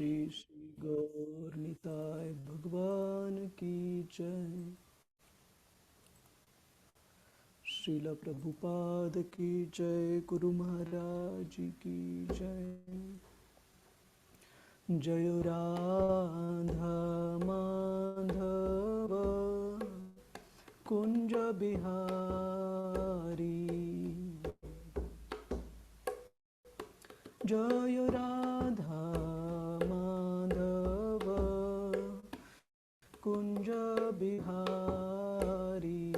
श्री श्री गौर निताय भगवान की जय। श्रील प्रभुपाद की जय। गुरु महाराज की जय। जय राधा माधव कुंज बिहारी। जय राधा माधव कुंज बिहारी।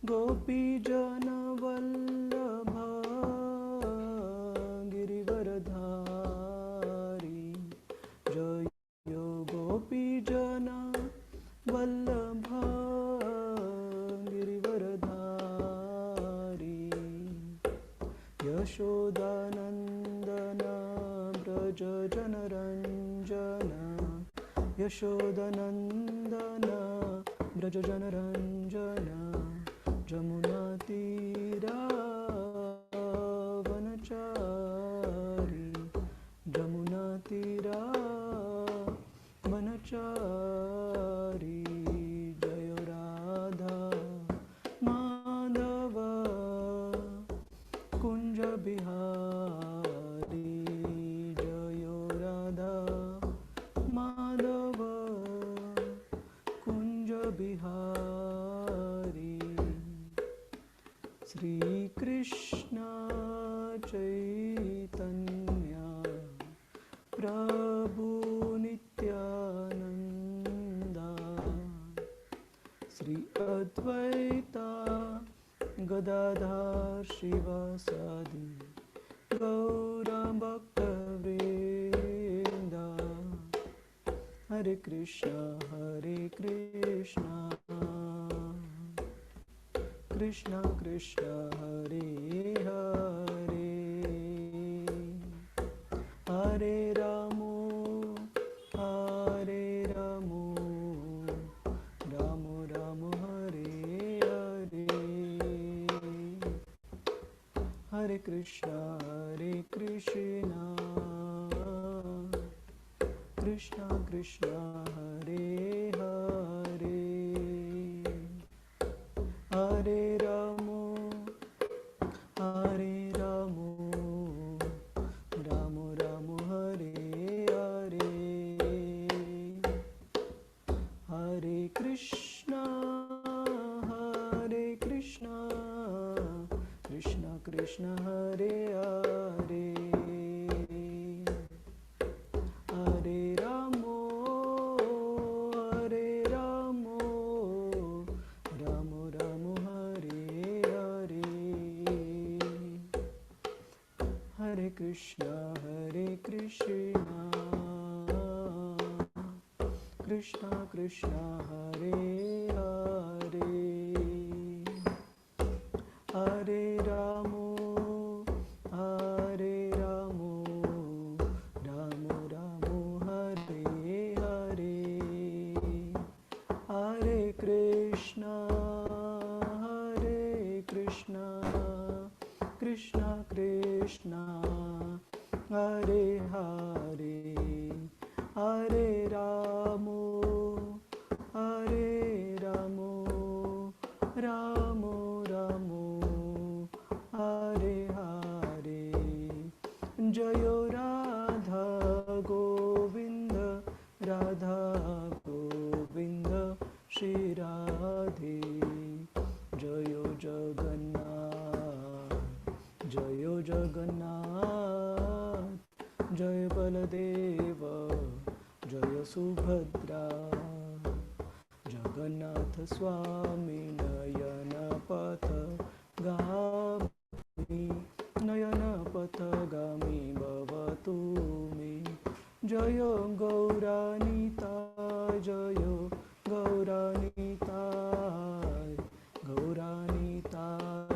गोपी जन वल्लभ गिरिवरधारी। जय गोपी जन वल्लभ गिरिवरधारी। यशोदानंदन व्रज जनरंजन। यशोदानंदन व्रज जनरंजन। जमुना तीरा वनचारी। जमुना तीरा वनचारी। जय राधा माधव कुंज बिहारी। जय राधा माधव कुंज बिहारी। श्री कृष्ण चैतन्य प्रभु नित्यानंद। श्री अद्वैता गदाधर शिवासादि गौरभक्तवृंद। हरे कृष्णा कृष्णा कृष्णा हरे हरे। हरे रामो राम राम हरे हरे। हरे कृष्णा कृष्णा कृष्णा हरे हरे। हरे राम राम राम हरे हरे। हरे कृष्णा कृष्णा कृष्णा हरे हरे। हरे राम राम राम हरे हरे। हरे कृष्णा कृष्णा कृष्णा हरे हरे। हरे राम राम राम हरे हरे। हरे कृष्णा कृष्णा कृष्णा हरे हरे। हरे राम राम राम हरे हरे। जय राधा गोविंद श्री राधे। जय जगन्नाथ जय बलदेव जय सुभद्रा। जगन्नाथ स्वामी नयन पथगामी भव तुमे। जय गौरानीताय जय गौरानीताय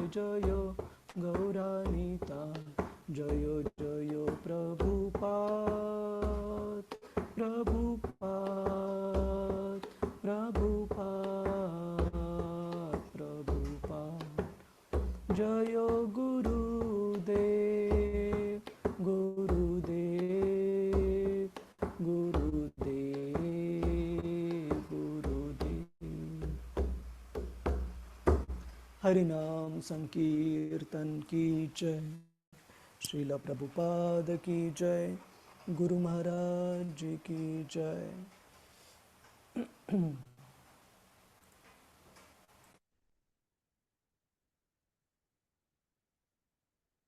जय गौरानीताय। जय जय प्रभुपाद जय गुरुदेव हरिनाम संकीर्तन की जय। श्रीला प्रभुपाद की जय। गुरु महाराज जी की जय।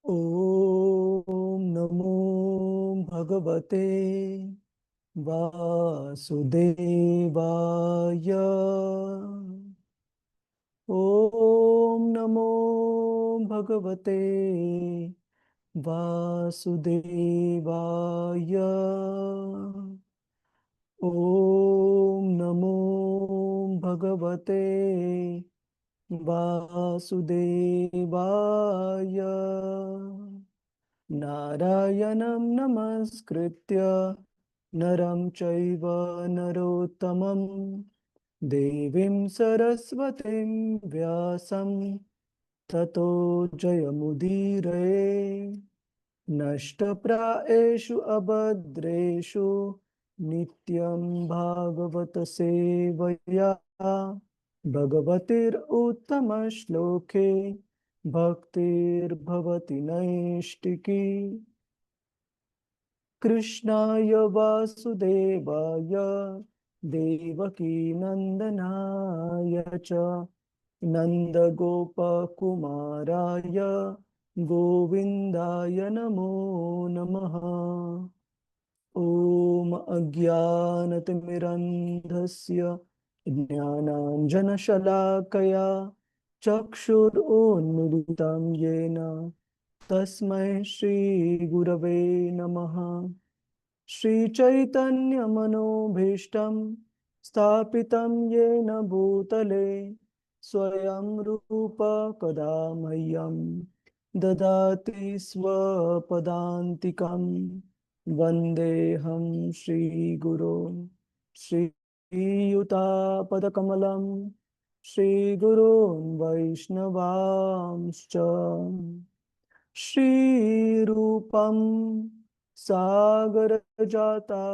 ओम नमो भगवते वासुदेवाय। ओम नमो भगवते वासुदेवाय। ओम नमो भगवते वासुदेवाय। नारायणं नमस्कृत्य नरं चैव नरोत्तमं देवीं सरस्वतीं व्यासं ततो जयमुदीरये। नष्टप्रायेषु अभद्रेषु नित्यं भागवत सेवया भगवतिरुत्तमश्लोके भक्तिर्भवति नैष्टिकी। कृष्णाय वासुदेवाय देवकीनन्दनाय च नन्दगोपकुमाराय गोविन्दाय नमो नमः। ॐ अज्ञानतिमिरन्धस्य ज्ञानाञ्जनशलाकया चक्षुरुन्मीलितं येन तस्मै श्रीगुरवे नमः। श्रीचैतन्यमनोभीष्टं स्थापितं येन भूतले स्वयं रूप कदा मह्यं ददाति स्वपदान्तिकं। वन्देऽहं श्रीगुरो श्रीयुतापदकमलं श्रीगुरोन् वैष्णवांश्च। श्रीरूपं सागरजाता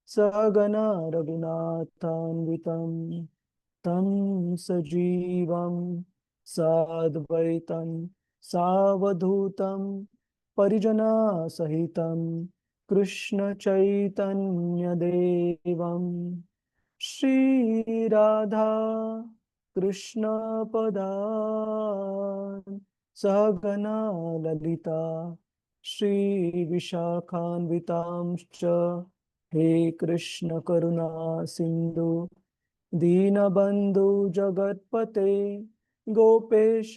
सगना रघुनाथान्वितं तं सजीवं साद्वैतं सावधूतं परिजनसहितं कृष्णचैतन्यदेवं श्रीराधा कृष्णपदान् सहगना ललिता श्रीविशाखान्वितांश्च। हे कृष्ण करुणा सिन्धु दीनबन्धु जगत्पते गोपेश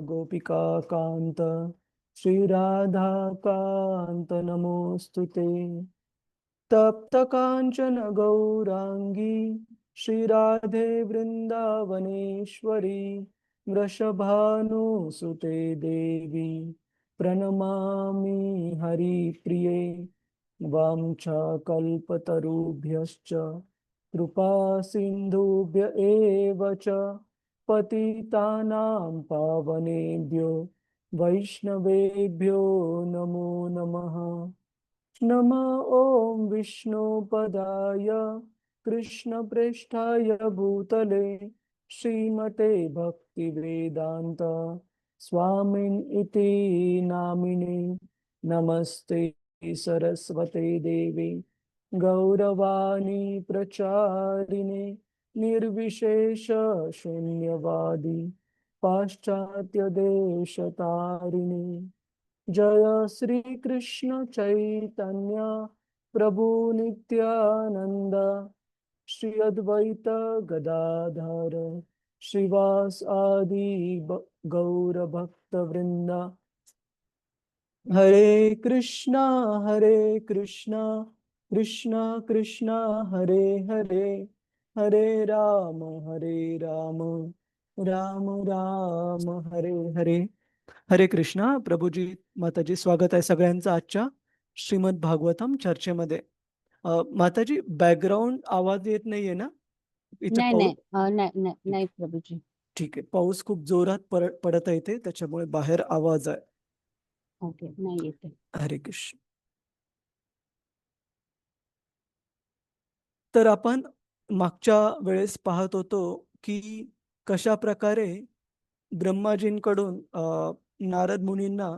गोपिका कान्त श्रीराधा कान्त नमोऽस्तुते। तप्त कांचन गौरांगी श्रीराधे वृंदावनेश्वरी वृषभानुसुते देवी प्रणमामि हरिप्रिये। वाञ्छाकल्पतरुभ्यश्च कृपा सिन्धुभ्य एव च पतितानां पावनेभ्यो वैष्णवेभ्यो नमो नमः। नमः ॐ विष्णुपदाय कृष्णप्रेष्ठाय भूतले श्रीमते भक्तिवेदान्त स्वामिन् इति नामिने। नमस्ते सरस्वते देवे गौरवाणी प्रचारिणे निर्विशेष शून्यवादी पाश्चात्य देशतारिणे। जय श्री कृष्ण चैतन्य प्रभु नित्यानंद श्री अद्वैत गदाधर श्रीवास आदि गौर भक्त वृंदा। हरे कृष्णा कृष्णा कृष्णा हरे हरे हरे राम राम राम हरे हरे। हरे कृष्णा प्रभूजी माताजी, स्वागत आहे सगळ्यांचं आजच्या श्रीमद भागवतम चर्चेमध्ये। माताजी, बॅकग्राऊंड आवाज येत नाहीये ना? इथे नाही पाऊस नाही नाही नाही प्रभूजी. ठीक आहे, पाऊस खूप जोरात पडत आहे इथे, त्याच्यामुळे बाहेर आवाज आहे. ओके, नाही येते. हरे कृष्ण. तर आपण मागच्या वेळेस पाहत होतो की कशा प्रकारे ब्रह्माजींकडून नारद मुनींना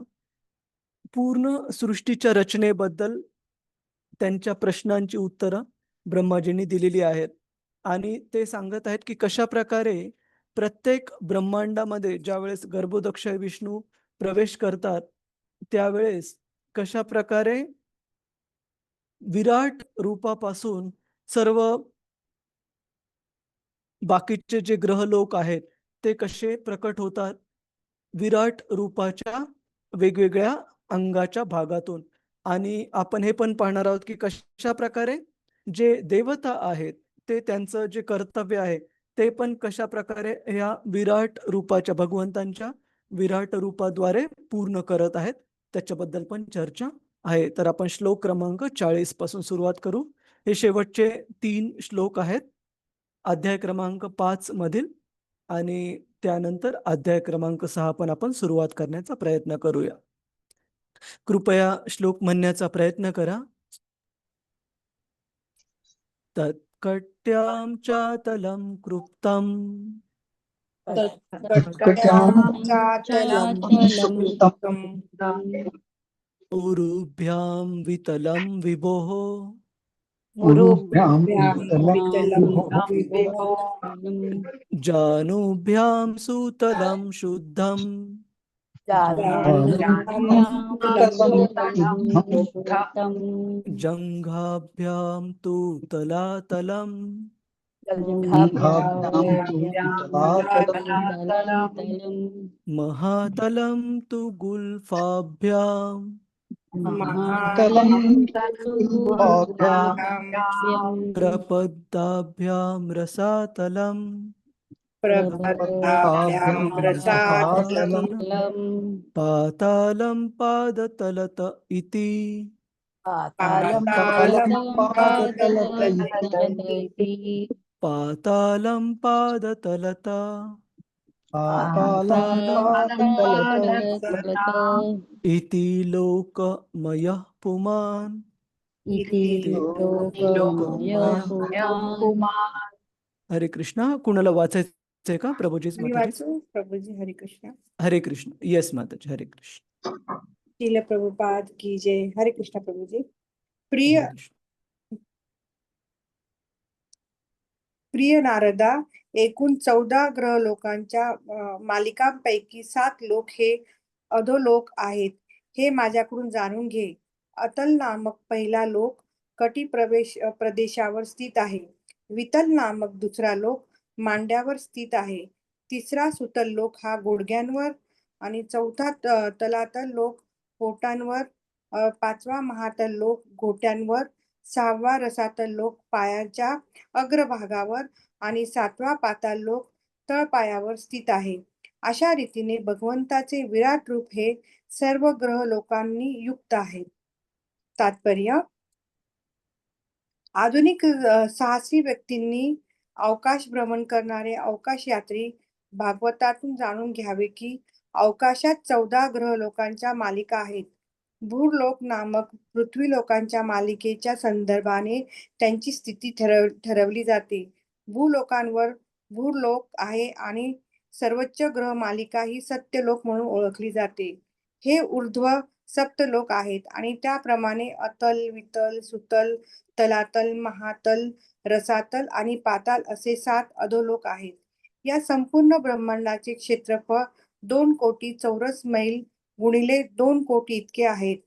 पूर्ण सृष्टीच्या रचनेबद्दल त्यांच्या प्रश्नांची उत्तरं ब्रह्माजींनी दिलेली आहेत. आणि ते सांगत आहेत की कशा प्रकारे प्रत्येक ब्रह्मांडामध्ये ज्यावेळेस गर्भोदक्ष विष्णू प्रवेश करतात, त्यावेळेस कशा प्रकारे विराट रूपापासून सर्व बाकीचे जे ग्रहलोक आहेत ते कसे प्रकट होतात विराट रूपाच्या वेगवेगळ्या अंगाच्या भागातून. आणि आपण हे पण पाहणार आहोत की कशा प्रकारे जे देवता आहेत ते त्यांचं जे कर्तव्य आहे ते पण कशा प्रकारे ह्या विराट रूपाच्या भगवंतांच्या विराट रूपाद्वारे पूर्ण करत आहेत, त्याच्याबद्दल पण चर्चा आहे. तर आपण श्लोक क्रमांक 40 पासून सुरुवात करू. हे शेवटचे 3 श्लोक आहेत अध्याय क्रमांक 5 मधील. आणि त्यानंतर अध्याय क्रमांक 6 पण आपण सुरुवात करण्याचा प्रयत्न करूया. कृपया श्लोक म्हणण्याचा प्रयत्न करा. तत्कट्यां चातलं कृप्तं तत्कटाचातलं सुकृतं उरुभ्यां वितलं विभोः गुरुभ्यां वितलं विभो जानुभ्यां सुतलं शुद्धम् जङ्घाभ्यां तु तलातलम् महातलं तु गुल्फाभ्याम् प्रपद्दाभ्यां रसातलम् पातालं पादतलत इति पातालं पादतलत इति लोकमयः पुमान्. हरे कृष्णा. कुणाला वाचायचंय का प्रभूजीच मी माताजी? वाचू प्रभूजी. हरे कृष्ण. हरे कृष्ण. येस माताजी. हरे कृष्ण. श्रील प्रभुपाद की जय. हरे कृष्ण प्रभूजी. प्रिय हरे कृष्ण. प्रिय नारदा, एकूण 14 ग्रह लोकांच्या मालिकांपैकी 7 लोक हे अधोलोक आहेत, हे माझ्याकडून जाणून घे. अतल नामक पहिला लोक कटी प्रदेशावर स्थित आहे. वितल नामक दुसरा लोक मांड्यावर स्थित आहे. तिसरा सुतल लोक हा गुडघ्यांवर आणि चौथा तलातल लोक पोटांवर, पाचवा महातल लोक घोट्यांवर, सहावा रसातल लोक पायाच्या अग्रभागावर आणि सातवा पाताल लोक तळपायावर स्थित आहे. अशा रीतीने भगवंताचे विराट रूप हे सर्व ग्रह लोकांनी युक्त आहे. तात्पर्य: आधुनिक साहसी व्यक्तींनी अवकाश भ्रमण करणारे अवकाश यात्री भागवतातून जाणून घ्यावे की अवकाशात 14 ग्रह लोकांच्या मालिका आहेत. भूलोक नामक पृथ्वी लोकांच्या मालिकेच्या संदर्भाने त्यांची स्थिती ठरवली जाते. भूलोकांवर भूलोक आहे आणि सर्वोच्च ग्रह मालिका ही सत्यलोक म्हणून ओळखली जाते. हे ऊर्ध्व सप्तलोक आहेत आणि त्याप्रमाणे अतल, वितल, सुतल, तलातल, महातल, रसातल आणि पाताल असे 7 अधोलोक आहेत. या संपूर्ण ब्रह्मांडाचे क्षेत्रफळ 2 कोटी चौरस मैल गुणिले 2 कोटी इतके आहेत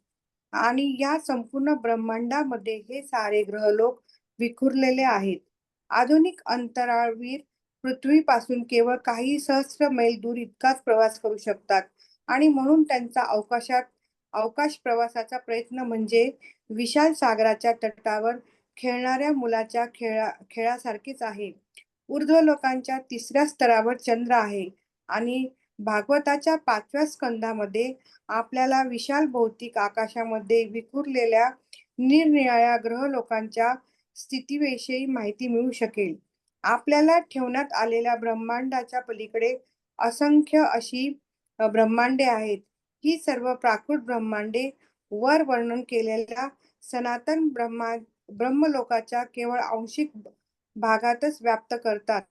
आणि या संपूर्ण ब्रह्मांडामध्ये हे सारे ग्रहलोक विखुरलेले आहेत. आधुनिक अंतराळवीर पृथ्वीपासून केवळ काही सहस्र मैल दूर इतकाच प्रवास करू शकतात आणि म्हणून त्यांचा अवकाश प्रवासाचा प्रयत्न म्हणजे विशाल सागराच्या तटावर खेळणाऱ्या मुलाच्या खेळासारखेच आहे. ऊर्ध्वलोकांच्या 3ऱ्या स्तरावर चंद्र आहे आणि भागवताच्या 5व्या स्कंदामध्ये आपल्याला विशाल भौतिक आकाशामध्ये विखुरलेल्या निरनिराळ्या ग्रहलोकांच्या स्थितीविषयी माहिती मिळू शकेल. आपल्याला ठेवण्यात आलेल्या ब्रह्मांडाच्या पलीकडे असंख्य अशी ब्रह्मांडे आहेत. ही सर्व प्राकृत ब्रह्मांडे वर वर्णन केलेल्या सनातन ब्रह्मलोकाच्या केवळ आंशिक भागातच व्याप्त करतात.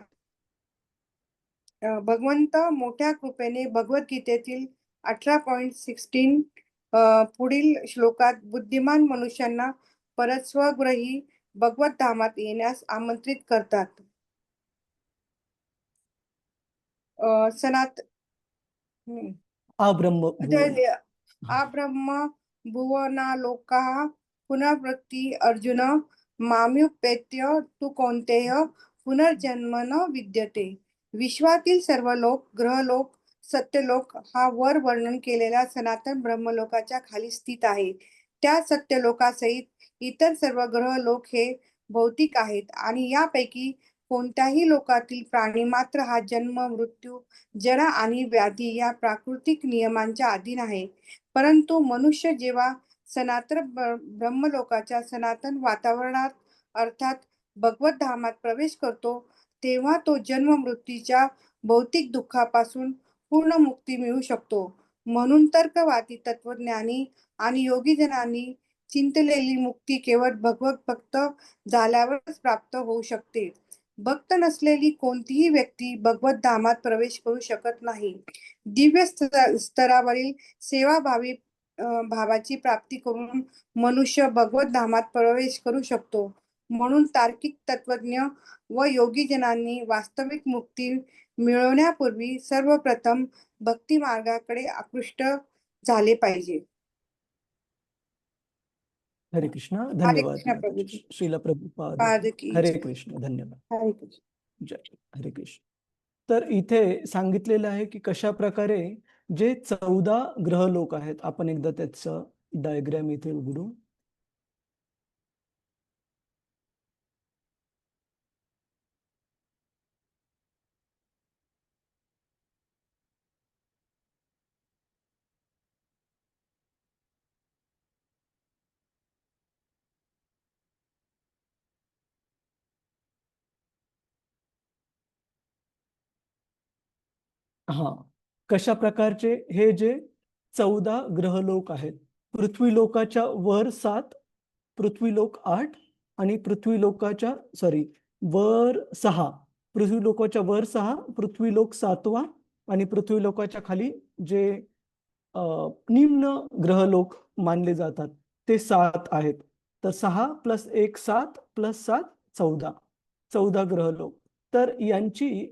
भगवंत मोठ्या कृपेने भगवद्गीतेतील 18.16 पुढील श्लोकात बुद्धिमान मनुष्यांना परत स्वगृही भगवत धामात येण्यास आमंत्रित करतात. सनात हम्म. अब्रह्म भुवन. आब्रह्म भुवनालोकाः पुनर्वृत्ती अर्जुन माम्युपेत्य तु कौन्तेय पुनर्जन्म न विद्यते. विश्वातील सर्व लोक, ग्रहलोक, सत्यलोक हा वर वर्णन केलेल्या सनातन ब्रह्मलोकाच्या खाली स्थित आहे. त्या सत्यलोकासहित इतर सर्व ग्रहलोक हे भौतिक आहेत आणि यापैकी कोणत्याही लोकातील प्राणी मात्र हा जन्म, मृत्यू, जरा आणि व्याधी या प्राकृतिक नियमांच्या अधीन आहे. परंतु मनुष्य जेव्हा सनातन ब्रह्मलोकाच्या सनातन वातावरणात अर्थात भगवत धामात प्रवेश करतो, तेव्हा तो जन्म मृत्यूच्या भौतिक दुःखापासून पूर्ण मुक्ती मिळू शकतो. म्हणून तर्कवादी तत्वज्ञानी आणि योगीजनांनी चिंतलेली मुक्ती केवळ भगवत भक्त झाल्यावरच प्राप्त होऊ शकते. भक्त नसलेली कोणतीही व्यक्ती भगवत धामात प्रवेश करू शकत नाही. दिव्य स्तरावरील सेवाभावी भावाची प्राप्ती करून मनुष्य भगवत धामात प्रवेश करू शकतो. म्हणून तार्किक तत्वज्ञ व योगीजनांनी वास्तविक मुक्ती मिळवण्यापूर्वी सर्वप्रथम भक्ती मार्गाकडे आकृष्ट झाले पाहिजे. हरे कृष्ण. हरे धन्यवाद कृष्ण माताजी. प्रभुजी. श्रील प्रभुपाद पाद की हरे जय. कृष्ण. धन्यवाद. हरे कृष्ण. जय हरे कृष्ण. तर इथे सांगितलेलं आहे की कशा प्रकारे जे 14 ग्रहलोक आहेत, आपण एकदा त्याचं डायग्राम इथे उघडू. हा, कशा प्रकारचे हे जे 14 ग्रहलोक आहेत. पृथ्वीलोकाच्या वर 7, पृथ्वीलोक 8 आणि पृथ्वीलोकाच्या वर 6, पृथ्वीलोकाच्या वर 6, पृथ्वीलोक 7वा आणि पृथ्वीलोकाच्या खाली जे निम्न ग्रहलोक मानले जातात ते 7 आहेत. तर 6 + 1 7 + 7 14 ग्रहलोक. तर यांची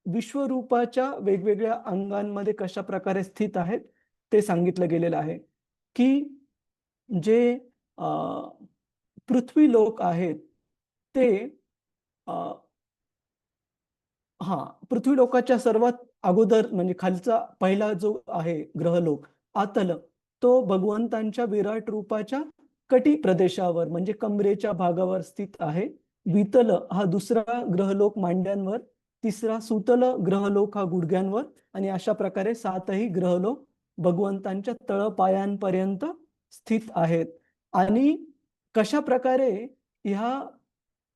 विश्वरूपाच्या वेगवेगळ्या अंगांमध्ये कशा प्रकारे स्थित आहेत ते सांगितलं गेलेलं आहे की जे पृथ्वी लोक आहेत ते पृथ्वी लोकाच्या सर्वात अगोदर म्हणजे खालचा पहिला जो आहे ग्रहलोक आतल, तो भगवंतांच्या विराट रूपाच्या कटी प्रदेशावर म्हणजे कमरेच्या भागावर स्थित आहे. वितल हा दुसरा ग्रहलोक मांड्यांवर, तिसरा सुतल ग्रहलोक हा गुडघ्यांवर आणि अशा प्रकारे 7ही ग्रहलोक भगवंतांच्या तळपायांपर्यंत स्थित आहेत. आणि कशा प्रकारे ह्या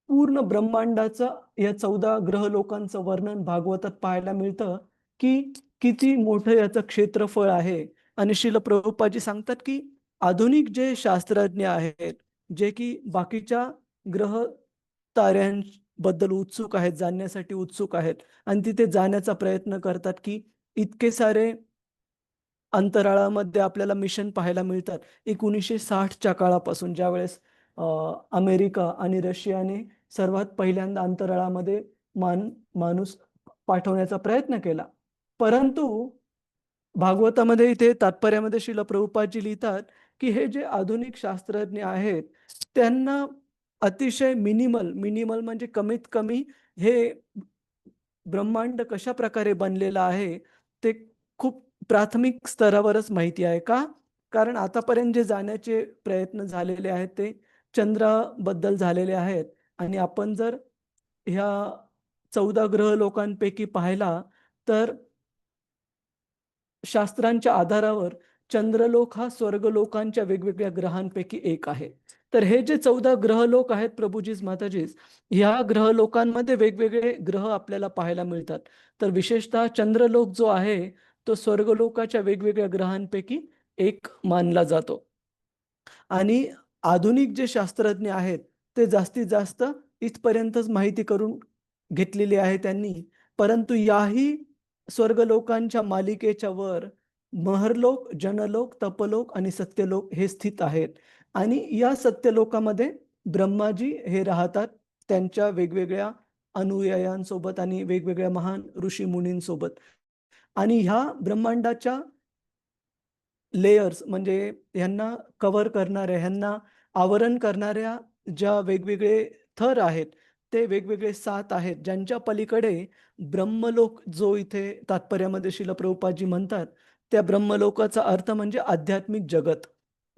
पूर्ण ब्रह्मांडाचं या 14 ग्रहलोकांचं वर्णन भागवतात पाहायला मिळतं की किती मोठं याचं क्षेत्रफळ आहे. आणि श्रील प्रभुपादजी सांगतात की आधुनिक जे शास्त्रज्ञ आहेत, जे की बाकीच्या ग्रह ताऱ्यांबद्दल उत्सुक आहेत, जाणण्यासाठी उत्सुक आहेत आणि तिथे जाण्याचा प्रयत्न करतात की इतके सारे अंतराळामध्ये आपल्याला मिशन पाहायला मिळतात. 1960च्या काळापासून ज्यावेळेस अमेरिका आणि रशियाने सर्वात पहिल्यांदा अंतराळामध्ये माणूस पाठवण्याचा प्रयत्न केला. परंतु भागवतामध्ये इथे तात्पर्यामध्ये श्रील प्रभुपादजी लिहितात की हे जे आधुनिक शास्त्रज्ञ आहेत त्यांना अतिशय मिनिमल म्हणजे कमीत कमी हे ब्रह्मांड कशा प्रकारे बनलेलं आहे ते खूप प्राथमिक स्तरावरच माहिती आहे. का? कारण आतापर्यंत जे जाण्याचे प्रयत्न झालेले आहेत ते चंद्राबद्दल झालेले आहेत आणि आपण जर ह्या 14 ग्रह लोकांपैकी पाहिला तर शास्त्रांच्या आधारावर चंद्रलोक हा स्वर्गलोकांच्या वेगवेगळ्या ग्रहांपैकी एक आहे. तर हे जे 14 ग्रहलोक आहेत प्रभुजीज माताजीज, ह्या ग्रहलोकांमध्ये वेगवेगळे ग्रह आपल्याला पाहायला मिळतात. तर विशेषतः चंद्रलोक जो आहे तो स्वर्गलोकाच्या वेगवेगळ्या ग्रहांपैकी एक मानला जातो. आणि आधुनिक जे शास्त्रज्ञ आहेत ते जास्तीत जास्त इथपर्यंतच माहिती करून घेतलेली आहे त्यांनी परंतु याही स्वर्गलोकांच्या मालिकेच्या वर महरलोक, जनलोक, तपलोक आणि सत्यलोक हे स्थित आहेत. आणि या सत्यलोकामध्ये ब्रह्माजी हे राहतात त्यांच्या वेगवेगळ्या अनुयायांसोबत आणि वेगवेगळ्या महान ऋषी मुनींसोबत. आणि ह्या ब्रह्मांडाच्या लेयर्स म्हणजे ह्यांना कव्हर करणाऱ्या, ह्यांना आवरण करणाऱ्या ज्या वेगवेगळे थर आहेत, ते वेगवेगळे 7 आहेत, ज्यांच्या पलीकडे ब्रह्मलोक जो इथे तात्पर्यामध्ये श्रील प्रभुपादजी म्हणतात, त्या ब्रह्मलोकाचा अर्थ म्हणजे आध्यात्मिक जगत,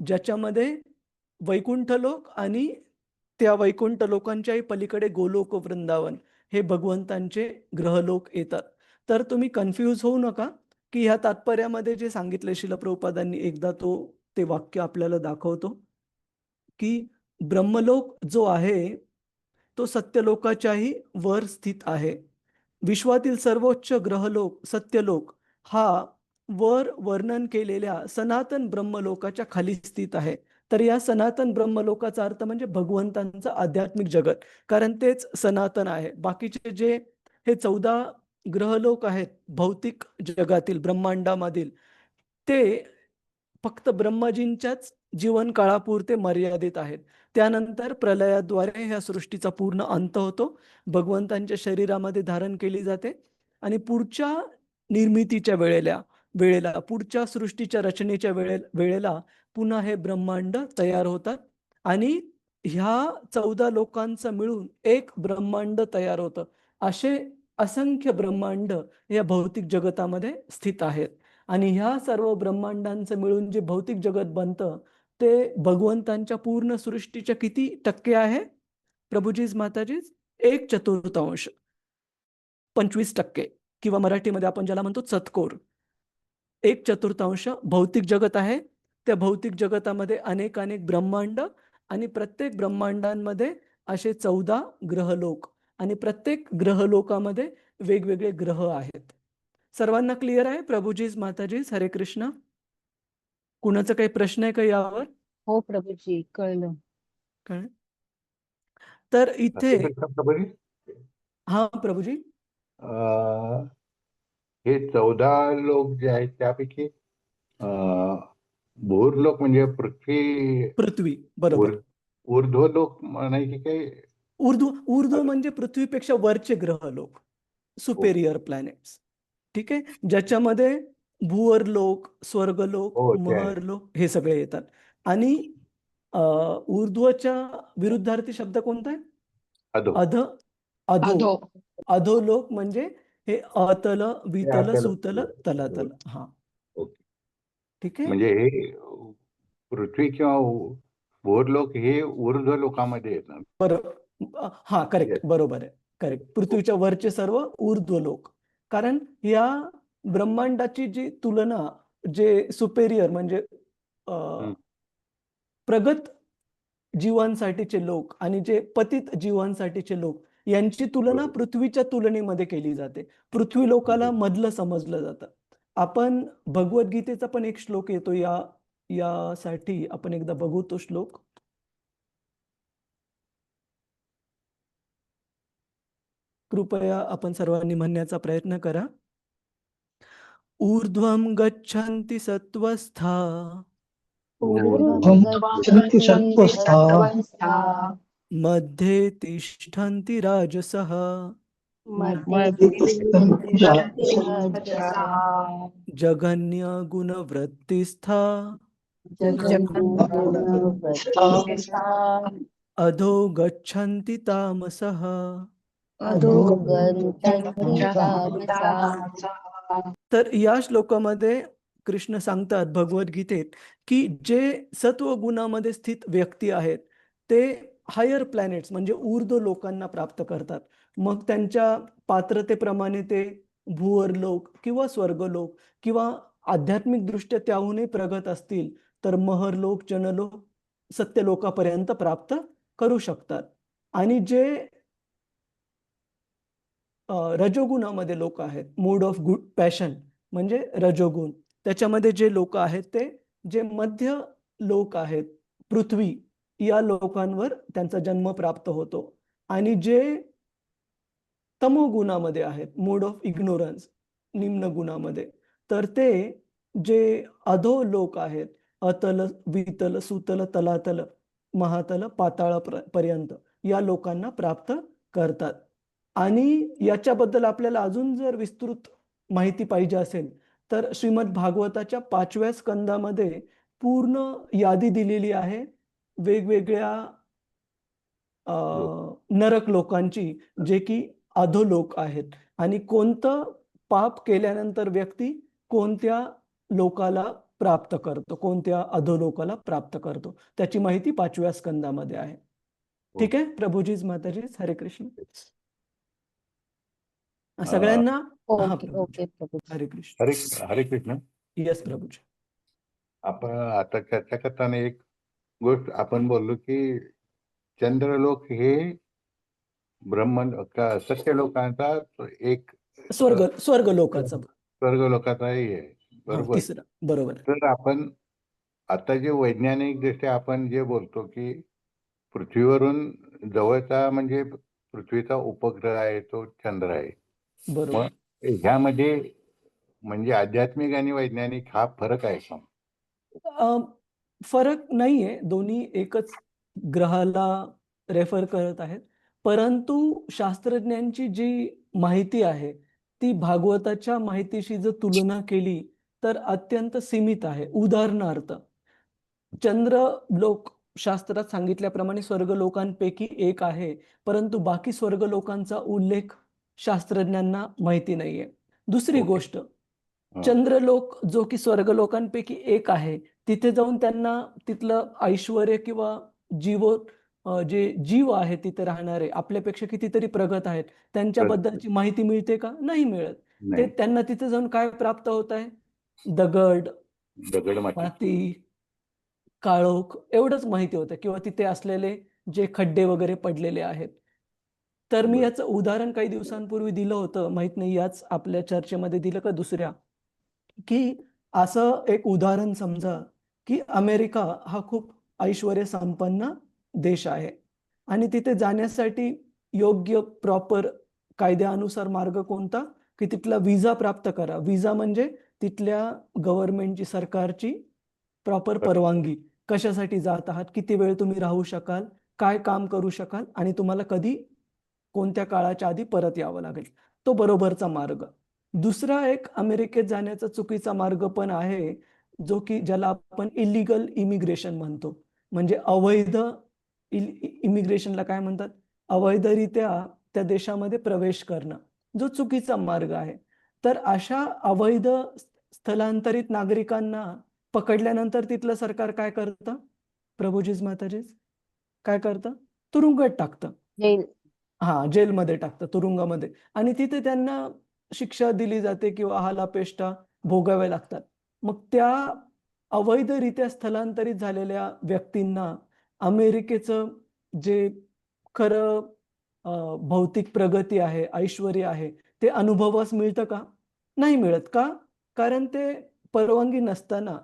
ज्याच्यामध्ये वैकुंठ लोक आणि त्या वैकुंठ लोकांच्याही पलीकडे गोलोक वृंदावन हे भगवंतांचे ग्रहलोक येतात. तर तुम्ही कन्फ्यूज होऊ नका की ह्या तात्पर्यामध्ये जे सांगितले श्रील प्रभुपादांनी, एकदा ते वाक्य आपल्याला दाखवतो की ब्रह्मलोक जो आहे तो सत्यलोकाच्याही वर स्थित आहे. विश्वातील सर्वोच्च ग्रहलोक सत्यलोक हा वर वर्णन केलेल्या सनातन ब्रह्मलोकाच्या खाली स्थित आहे. तर या सनातन ब्रह्मलोकाचा अर्थ म्हणजे भगवंतांचं आध्यात्मिक जगत, कारण तेच सनातन आहे. बाकीचे जे हे 14 ग्रहलोक आहेत भौतिक जगातील ब्रह्मांडामधील, ते फक्त ब्रह्माजींच्याच जीवन काळापुरते मर्यादित आहेत. त्यानंतर प्रलयाद्वारे ह्या सृष्टीचा पूर्ण अंत होतो, भगवंतांच्या शरीरामध्ये धारण केली जाते आणि पुढच्या निर्मितीच्या वेळेला पुढच्या सृष्टीच्या रचनेच्या वेळेला पुन्हा हे ब्रह्मांड तयार होतात आणि ह्या 14 लोकांचं मिळून एक ब्रह्मांड तयार होतं. असे असंख्य ब्रह्मांड या भौतिक जगतामध्ये स्थित आहेत. आणि ह्या सर्व ब्रह्मांडांचं मिळून जे भौतिक जगत बनतं ते भगवंतांच्या पूर्ण सृष्टीच्या किती टक्के आहे प्रभुजीज माताजीज? 1/4, 25% किंवा मराठीमध्ये आपण ज्याला म्हणतो चतकोर. 1/4 भौतिक जगत आहे. त्या भौतिक जगतामध्ये अनेक ब्रह्मांड आणि प्रत्येक ब्रह्मांडांमध्ये असे 14 ग्रहलोक आणि प्रत्येक ग्रहलोकामध्ये वेगवेगळे ग्रह आहेत. सर्वांना क्लिअर आहे प्रभुजीज माताजीज? हरे कृष्ण. कुणाचा काही प्रश्न आहे का यावर? हो प्रभूजी, कळलं. काय तर इथे हरे कृष्ण प्रभुजी. हा प्रभुजी, हे 14 लोक जे आहेत त्यापैकी भूरलोक म्हणजे पृथ्वी बरोबर. ऊर्ध्वलोक म्हणायचे काही? ऊर्ध्व म्हणजे पृथ्वीपेक्षा वरचे ग्रह लोक, सुपेरियर प्लॅनेट्स. ठीक आहे, ज्याच्यामध्ये भूअरलोक, स्वर्गलोक, हो, ते आहे. महरलोक हे सगळे येतात. आणि ऊर्ध्वच्या विरुद्धार्थी शब्द कोणता आहे? अधो. अधो. अधोलोक म्हणजे हे अतल, वितल, अतल. सुतल, तलातल. हा, ओके. ठीक आहे. म्हणजे हे पृथ्वी किंवा भूरलोक हे ऊर्ध्व लोकामध्ये येतात. बरोबर, हा करेक्ट, Yes. बरोबर आहे, करेक्ट. पृथ्वीच्या वरचे सर्व ऊर्ध्व लोक, कारण या ब्रह्मांडाची जी तुलना जे सुपेरियर म्हणजे प्रगत जीवांसाठीचे लोक आणि जे पतित जीवांसाठीचे लोक यांची तुलना बरोबर. पृथ्वीच्या तुलनेमध्ये केली जाते. पृथ्वी लोकाला मधलं समजलं जातं. आपण भगवद्गीतेचा पण एक श्लोक येतो यासाठी आपण एकदा बघू तो श्लोक. कृपया आपण सर्वांनी म्हणण्याचा प्रयत्न करा. ऊर्ध्वं गच्छन्ति सत्त्वस्था गच्छन्ति सत्त्वस्था, मध्ये तिष्ठन्ति राजसः मध्ये तिष्ठन्ति राजसः, जघन्यगुणवृत्तिस्था जघन्यगुणवृत्तिस्था, अधो गच्छन्ति तामसः. अधो गच्छन्ति तामसः. तर या श्लोकामध्ये कृष्ण सांगतात भगवद्गीतेत की जे सत्व गुणामध्ये स्थित व्यक्ती आहेत ते हायर प्लॅनेट्स म्हणजे ऊर्ध्व लोकांना प्राप्त करतात. मग त्यांच्या पात्रतेप्रमाणे ते भूअरलोक किंवा स्वर्गलोक किंवा आध्यात्मिक दृष्ट्या त्याहूनही प्रगत असतील तर महरलोक, जनलोक, सत्यलोकापर्यंत प्राप्त करू शकतात. आणि जे रजोगुणामध्ये लोक आहेत, मूड ऑफ गुड पॅशन म्हणजे रजोगुण, त्याच्यामध्ये जे लोक आहेत ते जे मध्य लोक आहेत, पृथ्वी या लोकांवर त्यांचा जन्म प्राप्त होतो. आणि जे तमोगुणामध्ये आहेत, मोड ऑफ इग्नोरन्स, निम्न गुणामध्ये. तर ते जे अधो लोक आहेत, अतल, वितल, सुतल, तलातल, महातल, पाताळ पर्यंत या लोकांना प्राप्त करतात. आणि याच्याबद्दल आपल्याला अजून जर विस्तृत माहिती पाहिजे असेल तर श्रीमद भागवताच्या 5व्या स्कंदामध्ये पूर्ण यादी दिलेली आहे वेगवेगळ्या नरक लोकांची, जे की अधोलोक आहेत, आणि कोणतं पाप केल्यानंतर व्यक्ती कोणत्या लोकाला प्राप्त करतो, कोणत्या अधोलोकाला प्राप्त करतो, त्याची माहिती 5व्या स्कंदामध्ये आहे. ठीक आहे प्रभूजीज, माताजीज, हरे कृष्ण सगळ्यांना. हा ओके प्रभूजी, ओके प्रभू. हरे कृष्ण. हरे कृष्ण. यस प्रभूजी. आपण आता चर्चा करताना एक गोष्ट आपण बोललो की चंद्रलोक हे सत्य लोकांचा एक स्वर्ग लोकाचा. स्वर्ग लोकाचाही आहे, बरोबर. तिसरा, बरोबर. तर आपण आता जे वैज्ञानिक दृष्ट्या आपण जे बोलतो की पृथ्वीवरून जवळचा म्हणजे पृथ्वीचा उपग्रह आहे तो चंद्र आहे. बरोबर. मग ह्यामध्ये म्हणजे आध्यात्मिक आणि वैज्ञानिक हा फरक आहे का? फरक नाहीये, दोन्ही एकच ग्रहाला रेफर करत आहेत. परंतु शास्त्रज्ञांची जी माहिती आहे ती भागवताच्या माहितीशी जर तुलना केली तर अत्यंत सीमित आहे. उदाहरणार्थ, चंद्रलोक शास्त्रात सांगितल्याप्रमाणे स्वर्गलोकांपैकी एक आहे, परंतु बाकी स्वर्गलोकांचा उल्लेख शास्त्रज्ञांना माहिती नाहीये. दुसरी गोष्ट, चंद्रलोक जो की स्वर्गलोकांपैकी एक आहे, तिथे जाऊन त्यांना तिथलं ऐश्वर्य किंवा जे जीव आहे तिथे राहणारे आपल्यापेक्षा कितीतरी प्रगत आहेत त्यांच्याबद्दलची माहिती मिळते का? नाही मिळत. ते त्यांना तिथे जाऊन काय प्राप्त होत आहे? दगड, माती, काळोख एवढंच माहिती होतं, किंवा तिथे असलेले जे खड्डे वगैरे पडलेले आहेत. तर मी याचं उदाहरण काही दिवसांपूर्वी दिलं होतं, माहित नाही याच आपल्या चर्चेमध्ये दिलं का दुसऱ्या, की असं एक उदाहरण समजा की अमेरिका हा खूप ऐश्वर्य संपन्न देश आहे आणि तिथे जाण्यासाठी योग्य प्रॉपर कायद्यानुसार मार्ग कोणता? की तिथला विजा प्राप्त करा. विजा म्हणजे तिथल्या गव्हर्नमेंटची, सरकारची प्रॉपर परवानगी. कशासाठी जात आहात, किती वेळ तुम्ही राहू शकाल, काय काम करू शकाल आणि तुम्हाला कधी कोणत्या काळाच्या आधी परत यावं लागेल, तो बरोबरचा मार्ग. दुसरा एक अमेरिकेत जाण्याचा चुकीचा मार्ग पण आहे, जो की ज्याला आपण इलिगल इमिग्रेशन म्हणतो. म्हणजे अवैध इमिग्रेशनला काय म्हणतात? अवैधरित्या त्या देशामध्ये प्रवेश करणं, जो चुकीचा मार्ग आहे. तर अशा अवैध स्थलांतरित नागरिकांना पकडल्यानंतर तिथलं सरकार काय करतं प्रभूजीज, माताजीज? काय करतं? तुरुंगात टाकतं. जेलमध्ये टाकतं, तुरुंगामध्ये. आणि तिथे त्यांना शिक्षा दिली जाते किंवा हालापेष्टा भोगाव्या लागतात. मग त्या अवैधरित्या स्थलांतरित झालेल्या व्यक्तींना अमेरिकेचं जे खरं भौतिक प्रगती आहे, ऐश्वर्य आहे, ते अनुभवास मिळतं का? नाही मिळत. का? कारण ते परवानगी नसताना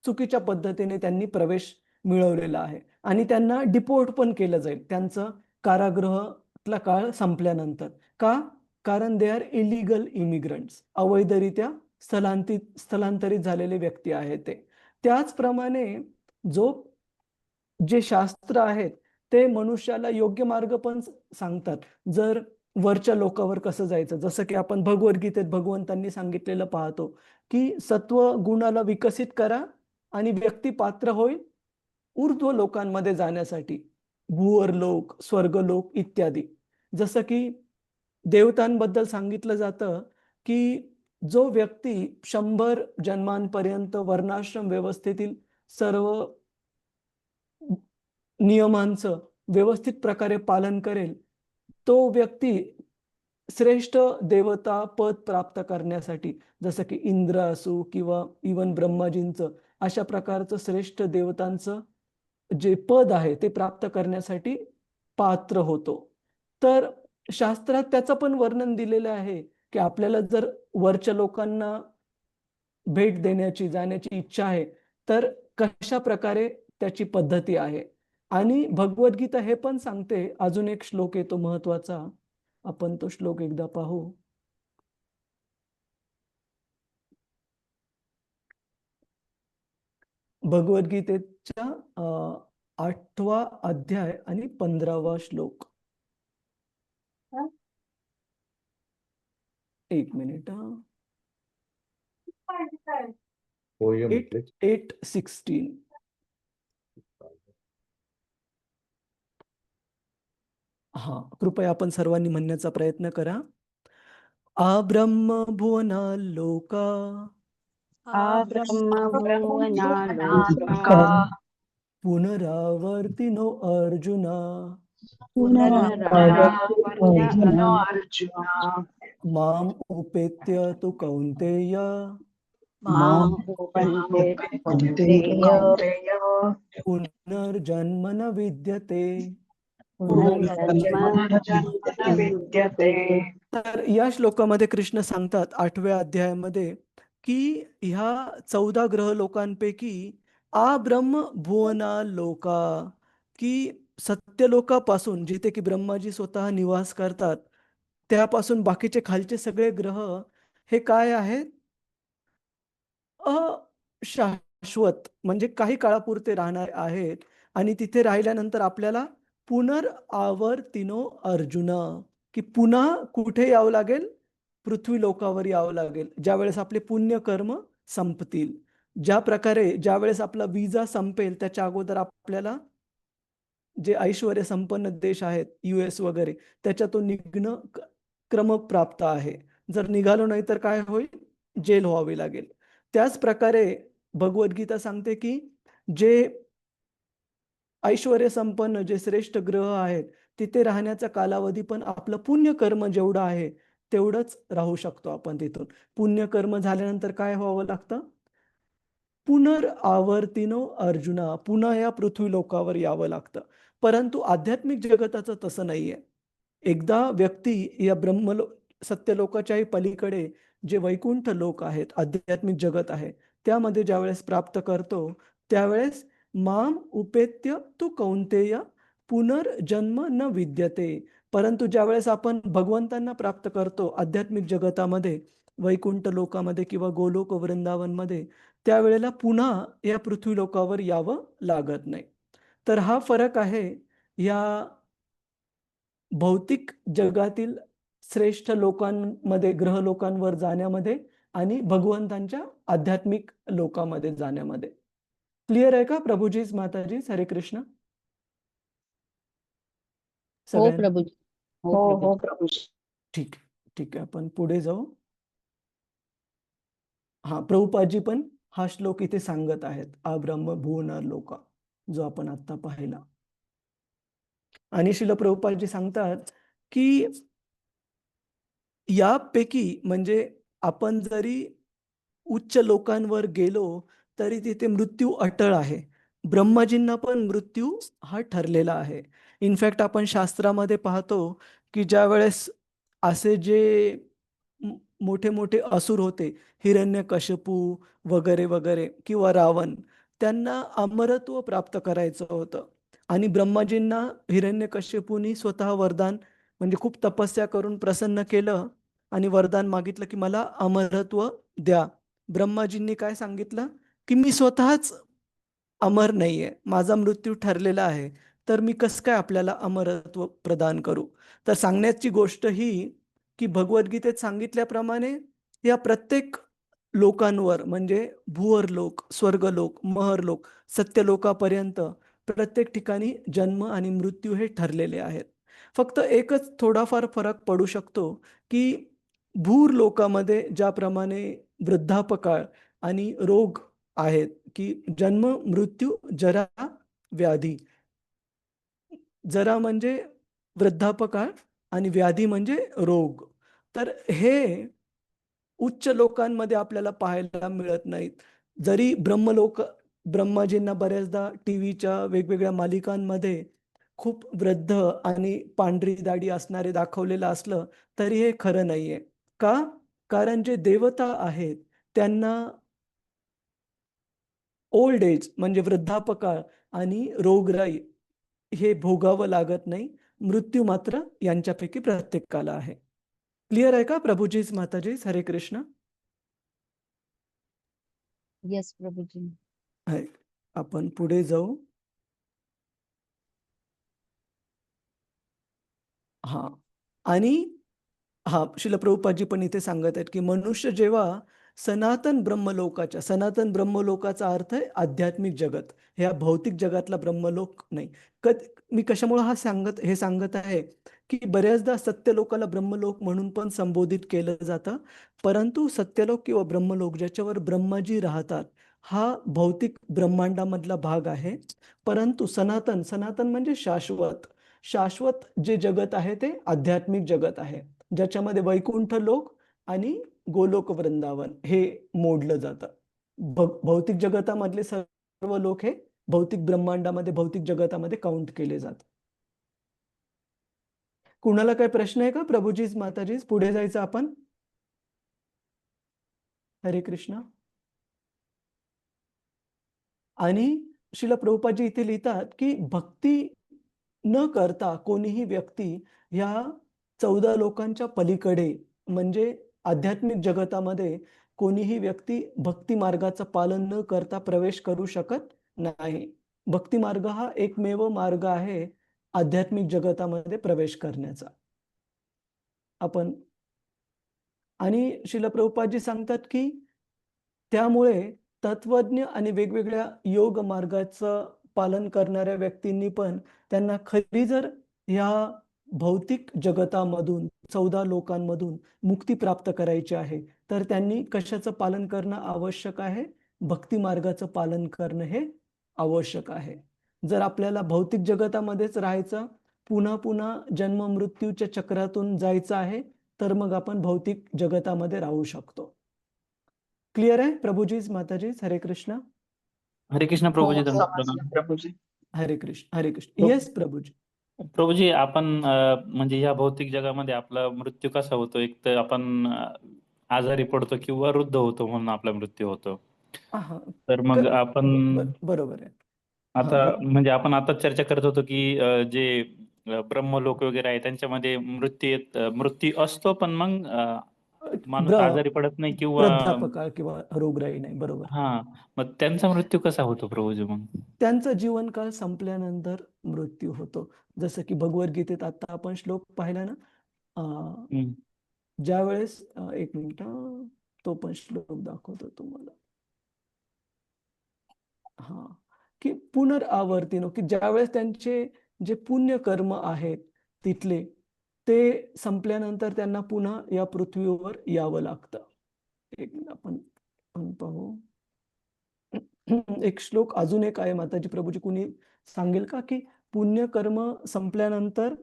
चुकीच्या पद्धतीने त्यांनी प्रवेश मिळवलेला आहे आणि त्यांना डिपोर्ट पण केलं जाईल त्यांचं कारागृहातला काळ संपल्यानंतर. का? कारण दे आर इलिगल इमिग्रंट्स, अवैधरित्या स्थलांतरित झालेले व्यक्ती आहेत ते. त्याचप्रमाणे जे शास्त्र आहेत ते मनुष्याला योग्य मार्ग पण सांगतात. जर वरच्या लोकांवर कसं जायचं, जसं की आपण भगवद्गीतेत भगवंतांनी सांगितलेलं पाहतो की सत्व गुणाला विकसित करा आणि व्यक्ती पात्र होईल ऊर्ध्व लोकांमध्ये जाण्यासाठी, भूवर लोक, स्वर्गलोक इत्यादी. जसं की देवतांबद्दल सांगितलं जातं की जो व्यक्ती 100 जन्मांपर्यंत वर्णाश्रम व्यवस्थेतील सर्व नियमांचं व्यवस्थित प्रकारे पालन करेल, तो व्यक्ती श्रेष्ठ देवता पद प्राप्त करण्यासाठी, जसं की इंद्र असो किंवा इवन ब्रह्माजींचं, अशा प्रकारचं श्रेष्ठ देवतांचं जे पद आहे ते प्राप्त करण्यासाठी पात्र होतो. तर शास्त्रात त्याचं पण वर्णन दिलेलं आहे की आपल्याला जर वरच्या लोकांना भेट देण्याची, जाण्याची इच्छा आहे तर कशा प्रकारे त्याची पद्धती आहे. आणि भगवद्गीता हे पण सांगते, अजून एक श्लोक येतो महत्वाचा, आपण तो श्लोक एकदा पाहू. भगवद्गीतेच्या 8वा अध्याय आणि 15वा श्लोक. एक मिनिट. होय 8:16. हा, कृपया आपण सर्वांनी म्हणण्याचा प्रयत्न करा. आब्रह्म भुवना लोका ब्रह्मभुवनालोका पुनरावर्तिनो अर्जुना पुनरावर्तिनो अर्जुना माम उपेत्य तु कौन्तेय माम् उपन्ते कौन्तेय पुनर्जन्म न विद्यते. पुनर्जन्म न विद्यते. तर या श्लोकामध्ये कृष्ण सांगतात 8व्या अध्यायामध्ये की ह्या 14 ग्रह लोकांपैकी ब्रह्म भुवना लोका, की सत्यलोकापासून जिथे की ब्रह्माजी स्वतः निवास करतात त्यापासून बाकीचे खालचे सगळे ग्रह हे काय आहेत? अशाश्वत, म्हणजे काही काळापुरते राहणार आहेत. आणि तिथे राहिल्यानंतर आपल्याला पुनरावर्तिनो अर्जुन, की पुन्हा कुठे यावं लागेल? पृथ्वी लोकावर यावं लागेल, ज्यावेळेस आपले पुण्य कर्म संपतील. ज्या प्रकारे ज्यावेळेस आपला विजा संपेल त्याच्या अगोदर आपल्याला जे ऐश्वर्य संपन्न देश आहेत US वगैरे त्याच्यातून निघणं क्रमप्राप्त आहे. जर निघालो नाही तर काय होईल? जेल व्हावी लागेल. त्याच प्रकारे भगवद्गीता सांगते की जे ऐश्वर्य संपन्न जे श्रेष्ठ ग्रह आहेत तिथे राहण्याचा कालावधी पण आपलं पुण्य कर्म जेवढं आहे तेवढंच राहू शकतो आपण तिथून. पुण्य कर्म झाल्यानंतर काय व्हावं लागतं? पुनरावर्तिनो अर्जुना, पुन्हा या पृथ्वी लोकावर यावं लागतं. परंतु आध्यात्मिक जगताचं तसं नाहीये. एकदा व्यक्ती या सत्यलोकाच्याही पलीकडे जे वैकुंठ लोक आहेत, आध्यात्मिक जगत आहे, त्यामध्ये ज्यावेळेस प्राप्त करतो त्यावेळेस माम उपेत्य तु कौन्तेय पुनर्जन्म न विद्यते. परंतु ज्यावेळेस आपण भगवंतांना प्राप्त करतो आध्यात्मिक जगतामध्ये, वैकुंठ लोकामध्ये किंवा गोलोक वृंदावनमध्ये, त्यावेळेला पुन्हा या पृथ्वी लोकावर यावं लागत नाही. तर हा फरक आहे या भौतिक जगातील श्रेष्ठ लोकांमध्ये, ग्रह लोकांवर जाण्यामध्ये आणि भगवंतांच्या आध्यात्मिक लोकांमध्ये जाण्यामध्ये. क्लिअर आहे का प्रभुजीज, माताजीज? हरे कृष्ण हो सगळ्यांना. प्रभूजी. हो प्रभूजी. ठीक ठीक आहे, आपण पुढे जाऊ. हा, प्रभुपादजी पण हा श्लोक इथे सांगत आहेत, ब्रह्म भुवना लोका, जो आपण आता पाहिला. आणि श्रील प्रभुपादजी सांगतात की यापैकी म्हणजे आपण जरी उच्च लोकांवर गेलो तरी तिथे मृत्यू अटळ आहे. ब्रह्माजींना पण मृत्यू हा ठरलेला आहे. इनफॅक्ट आपण शास्त्रामध्ये पाहतो की ज्या वेळेस असे जे मोठे मोठे असुर होते, हिरण्यकश्यपू वगैरे वगैरे किंवा रावण, त्यांना अमरत्व प्राप्त करायचं होतं. आणि ब्रह्माजींना हिरण्यकश्यपूंनी स्वतः वरदान, म्हणजे खूप तपस्या करून प्रसन्न केलं आणि वरदान मागितलं की मला अमरत्व द्या. ब्रह्माजींनी काय सांगितलं की मी स्वतःच अमर नाहीये, माझा मृत्यू ठरलेला आहे, तर मी कसं काय आपल्याला अमरत्व प्रदान करू? तर सांगण्याची गोष्ट ही की भगवद्गीतेत सांगितल्याप्रमाणे या प्रत्येक लोकांवर, म्हणजे भुवरलोक, स्वर्गलोक, महरलोक, सत्यलोकापर्यंत प्रत्येक ठिकाणी जन्म आणि मृत्यू हे ठरलेले आहेत. फक्त एकच थोडाफार फरक पडू शकतो की भूर लोकामध्ये ज्याप्रमाणे वृद्धापकाळ आणि रोग आहेत, की जन्म, मृत्यू, जरा, व्याधी. जरा म्हणजे वृद्धापकाळ आणि व्याधी म्हणजे रोग. तर हे उच्च लोकांमध्ये आपल्याला पाहायला मिळत नाहीत. जरी ब्रह्माजींना बऱ्याचदा टीव्हीच्या वेगवेगळ्या मालिकांमध्ये खूप वृद्ध आणि पांढरी दाढी असणारे दाखवलेलं असलं तरी हे खरं नाहीये. का? कारण जे देवता आहेत त्यांना ओल्ड एज म्हणजे वृद्धापकाळ आणि रोगराई हे भोगावं लागत नाही. मृत्यू मात्र यांच्यापैकी प्रत्येकाला आहे. क्लिअर आहे का प्रभूजीच माताजीच? हरे कृष्ण. येस प्रभूजी. आहे. आपण पुढे जाऊ. हा आणि हा शिला प्रभुपादजी पण इथे सांगत आहेत की मनुष्य जेव्हा सनातन ब्रह्मलोकाचा अर्थ आहे आध्यात्मिक जगत, ह्या भौतिक जगातला ब्रह्मलोक नाही. मी कशामुळे हे सांगत आहे की बऱ्याचदा सत्यलोकाला ब्रह्मलोक म्हणून पण संबोधित केलं जातं, परंतु सत्यलोक किंवा ब्रह्मलोक ज्याच्यावर ब्रह्माजी राहतात हा भौतिक ब्रह्मांडामधला भाग आहे. परंतु सनातन म्हणजे शाश्वत जे जगत आहे ते आध्यात्मिक जगत आहे, ज्याच्यामध्ये वैकुंठ लोक आणि गोलोक वृंदावन हे मोडलं जातं. भौतिक जगतामधले सर्व लोक हे भौतिक ब्रह्मांडामध्ये भौतिक जगतामध्ये काउंट केले जातात. कुणाला काही प्रश्न आहे का प्रभूजीच माताजीच? पुढे जायचं आपण. हरे कृष्ण. आणि श्रील प्रभुपादजी इथे लिहितात की भक्ती न करता कोणीही व्यक्ती या 14 लोकांच्या पलीकडे म्हणजे आध्यात्मिक जगतामध्ये कोणीही व्यक्ती भक्ती मार्गाचं पालन न करता प्रवेश करू शकत नाही. भक्ती मार्ग हा एकमेव मार्ग आहे आध्यात्मिक जगतामध्ये प्रवेश करण्याचा. आपण आणि श्रील प्रभुपादजी सांगतात की त्यामुळे तत्वज्ञ आणि वेगवेगळ्या योग मार्गाचं पालन करणाऱ्या व्यक्तींनी पण त्यांना खरी जर ह्या भौतिक जगतामधून 14 लोकांमधून मुक्ती प्राप्त करायची आहे तर त्यांनी कशाचं पालन करणं आवश्यक आहे? भक्ती मार्गाचं पालन करणं हे आवश्यक आहे. जर आपल्याला भौतिक जगतामध्येच राहायचं, पुन्हा पुन्हा जन्म मृत्यूच्या चक्रातून जायचं आहे, तर मग आपण भौतिक जगतामध्ये राहू शकतो. क्लिअर आहे प्रभूजीच माताजीच? हरे कृष्ण. हरे कृष्ण प्रभूजी. हो, समजलं प्रभूजी. हरे कृष्ण. हरे कृष्ण. येस प्रभूजी. प्रभूजी आपण म्हणजे या भौतिक जगामध्ये आपला मृत्यू कसा होतो? एक तर आपण आजारी पडतो किंवा वृद्ध होतो म्हणून आपला मृत्यू होतो. हा तर मग आपण बरोबर आहे. आता म्हणजे आपण आता चर्चा करत होतो की जे ब्रह्मलोक वगैरे आहे त्यांच्यामध्ये मृत्यू असतो, पण मग माणूस आजारी पडत नाही किंवा वृद्धापकाळ किंवा रोगराई नाही. बरोबर. हा, मग त्यांचा मृत्यू कसा होतो प्रभूजी? मग त्यांचा जीवनकाळ संपल्यानंतर मृत्यू होतो. जसं की भगवद्गीतेत आता आपण श्लोक पाहिला ना, ज्यावेळेस एक मिनिट तो पण श्लोक दाखवतो तुम्हाला. हा की पुनरावर्तीनो, की ज्यावेळेस त्यांचे जे पुण्य कर्म आहेत तिथले ते संपल्यानंतर त्यांना पुन्हा या पृथ्वीवर यावं लागतं. एक मिनिट आपण पाहू. एक श्लोक अजून एक आहे माताजी प्रभूजी, कुणी सांगेल का की पुण्यकर्म संपल्यानंतर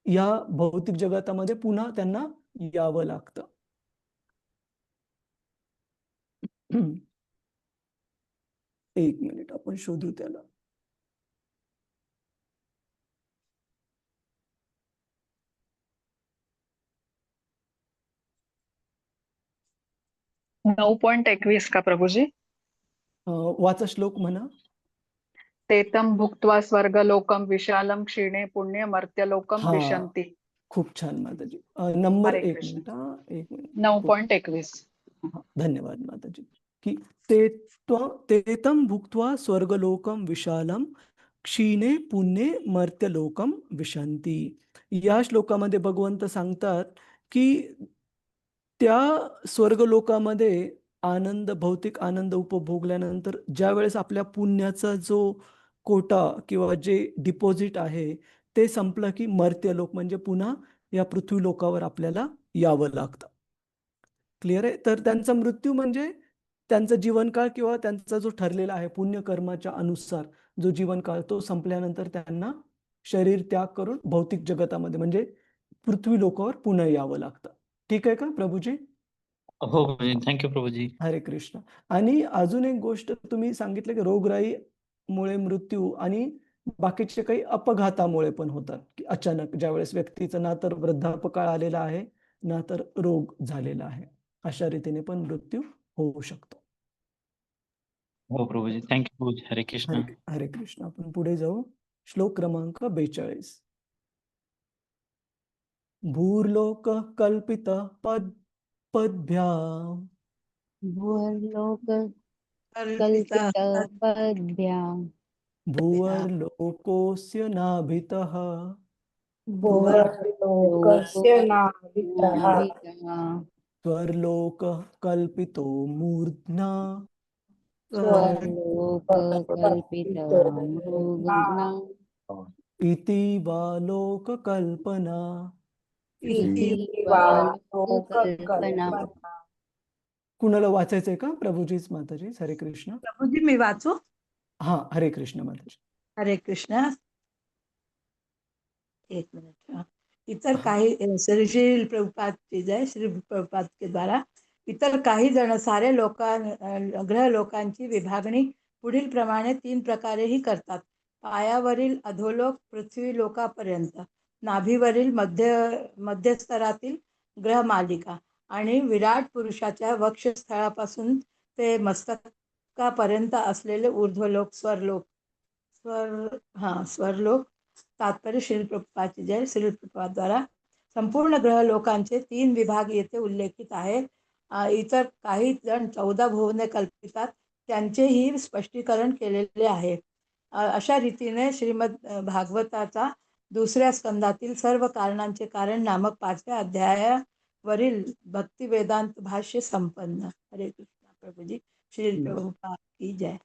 या भौतिक जगतामध्ये पुन्हा त्यांना यावं लागतं. एक मिनिट आपण शोधू त्याला. नऊ 9.21 का प्रभूजी? वाचा श्लोक म्हणा. तेतम भुक्त्वा स्वर्गलोकम विशालम क्षीणे पुण्य मर्त्यलोकम विशंती. खूप छान माताजी. नंबर हरे 1 कृष्ण. मिनिट. 1 मिनिट. 9.21. धन्यवाद माताजी. की तेतम भुक्त्वा स्वर्गलोकम विशालम क्षीणे पुण्ये मर्त्यलोकम विशंती. या श्लोकामध्ये भगवंत सांगतात की त्या स्वर्गलोकामध्ये भौतिक आनंद उपभोगल्यानंतर ज्या वेळेस आपल्या पुण्याचा जो कोटा किंवा जे डिपॉझिट आहे ते संपलं की मर्त्यलोक म्हणजे पुन्हा या पृथ्वी लोकावर आपल्याला यावं लागतं. क्लिअर आहे. तर त्यांचा मृत्यू म्हणजे त्यांचा जीवनकाळ किंवा त्यांचा जो ठरलेला आहे पुण्यकर्माच्या अनुसार जो जीवनकाळ तो संपल्यानंतर त्यांना शरीर त्याग करून भौतिक जगतामध्ये म्हणजे पृथ्वी लोकावर पुन्हा यावं लागतं. ठीक आहे का प्रभूजी? हो प्रभूजी. थँक्यू प्रभूजी. हरे कृष्ण. आणि अजून एक गोष्ट तुम्ही सांगितलं की रोगराईमुळे मृत्यू आणि बाकीचे काही अपघातामुळे पण होतात, की अचानक ज्यावेळेस व्यक्तीचं ना तर वृद्धापकाळ आलेला आहे ना तर रोग झालेला आहे, अशा रीतीने पण मृत्यू होऊ शकतो. हो प्रभूजी. थँक्यू प्रभूजी. हरे कृष्ण. हरे कृष्ण. आपण पुढे जाऊ. श्लोक क्रमांक 42. भूर्लोक कल्पित पद्भ्याम् भुवर्लोक कल्पिता कल्पितपद्भ्याम् भुवर्लोकोऽस्य नाभितः भुवर्लोकस्य नाभितः नाभितः स्वर्लोक कल्पितो मूर्ध्ना स्वर्लोककल्पितमृगना इति वा लोककल्पना. इति वा वा लोककल्पना. कुणाला वाचायचंय का? प्रभूजीच माताजी. हरे कृष्ण. प्रभूजी मी वाचू? हा, हरे कृष्ण माताजी. हरे कृष्ण. एक मिनिट. इतर हा. काही श्री प्रभुपाद की जय. श्री प्रभुपाद के द्वारा इतर काही जण सारे ग्रह लोकांची विभागणी पुढील प्रमाणे 3 प्रकारेही करतात. पायावरील अधोलोक पृथ्वी लोकापर्यंत, नाभीवरील मध्यस्तरातील ग्रहमालिका आणि विराट पुरुषाच्या वक्षस्थळापासून ते मस्तकापर्यंत असलेले ऊर्ध्वलोक स्वरलोक. तात्पर्य श्री प्रभुपादची जय. श्री प्रभुपाद द्वारा संपूर्ण ग्रह लोकांचे 3 विभाग येथे उल्लेखित आहेत. इतर काही जण 14 भुवने कल्पितात, त्यांचेही स्पष्टीकरण केलेले आहे. अशा रीतीने श्रीमद भागवताचा 2ऱ्या स्कंदातील सर्व कारणांचे कारण नामक 5व्या अध्यायावरील भक्ती वेदांत भाष्य संपन्न. हरे कृष्ण. प्रभूजी श्री प्रभुपाद की जय.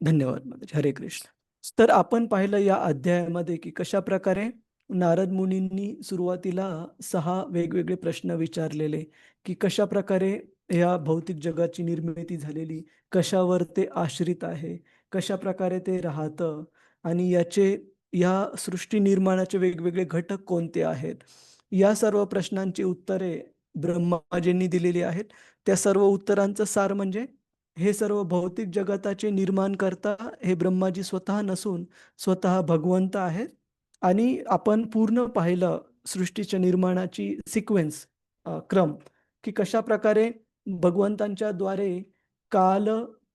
धन्यवाद माताजी. हरे कृष्ण. तर आपण पाहिलं या अध्यायामध्ये की कशा प्रकारे नारद मुनींनी सुरुवातीला 6 वेगवेगळे प्रश्न विचारलेले, की कशा प्रकारे या भौतिक जगाची निर्मिती झालेली, कशावर ते आश्रित आहे, कशा प्रकारे ते राहतं आणि या सृष्टी निर्माणाचे वेगवेगळे घटक कोणते आहेत, या सर्व प्रश्नांची उत्तरे ब्रह्माजींनी दिलेली आहेत. त्या सर्व उत्तरांचं सार म्हणजे हे सर्व भौतिक जगताचे निर्माण करता हे ब्रह्माजी स्वतः नसून स्वतः भगवंत आहेत. आणि आपण पूर्ण पाहिलं सृष्टीच्या निर्माणाची सिक्वेन्स, क्रम, की कशा प्रकारे भगवंतांच्या द्वारे काल,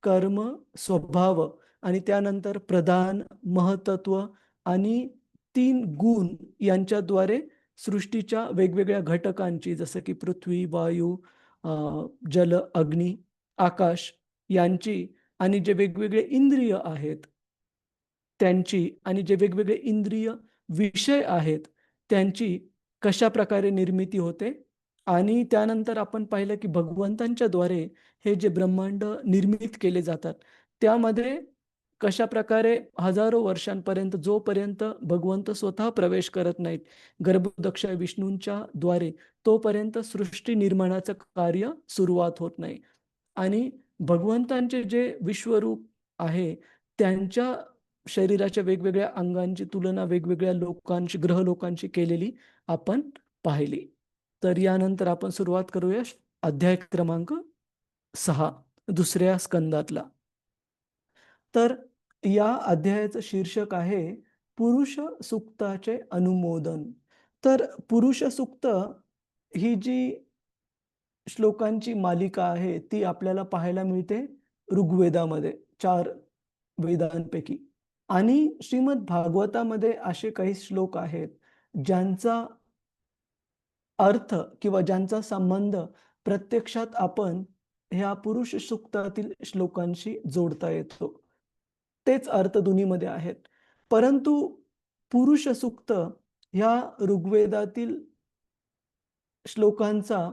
कर्म, स्वभाव आणि त्यानंतर प्रधान, महतत्व आणि 3 गुण यांच्याद्वारे सृष्टीच्या वेगवेगळ्या घटकांची, जसं की पृथ्वी, वायू, जल, अग्नी, आकाश यांची, आणि जे वेगवेगळे इंद्रिय आहेत त्यांची, आणि जे वेगवेगळे इंद्रिय विषय आहेत त्यांची कशा प्रकारे निर्मिती होते. आणि त्यानंतर आपण पाहिलं की भगवंतांच्या द्वारे हे जे ब्रह्मांड निर्मित केले जातात त्यामध्ये कशा प्रकारे हजारो वर्षांपर्यंत, जोपर्यंत भगवंत स्वतः प्रवेश करत नाहीत गर्भदक्ष विष्णूंच्या द्वारे, तोपर्यंत सृष्टी निर्माणाचं कार्य सुरुवात होत नाही. आणि भगवंतांचे जे विश्वरूप आहे त्यांच्या शरीराच्या वेगवेगळ्या अंगांची तुलना वेगवेगळ्या लोकांची, ग्रह लोकांची केलेली आपण पाहिली. तर यानंतर आपण सुरुवात करूया अध्याय क्रमांक 6 2ऱ्या स्कंदातला. तर या अध्यायाचं शीर्षक आहे पुरुष सूक्ताचे अनुमोदन. तर पुरुष सूक्त ही जी श्लोकांची मालिका आहे ती आपल्याला पाहायला मिळते ऋग्वेदामध्ये 4 वेदांपैकी. आणि श्रीमद भागवतामध्ये असे काही श्लोक आहेत ज्यांचा अर्थ किंवा ज्यांचा संबंध प्रत्यक्षात आपण ह्या पुरुष सूक्तातील श्लोकांशी जोडता येतो. तेच अर्थ दोन्हीमध्ये आहेत. परंतु पुरुष सूक्त ह्या ऋग्वेदातील श्लोकांचा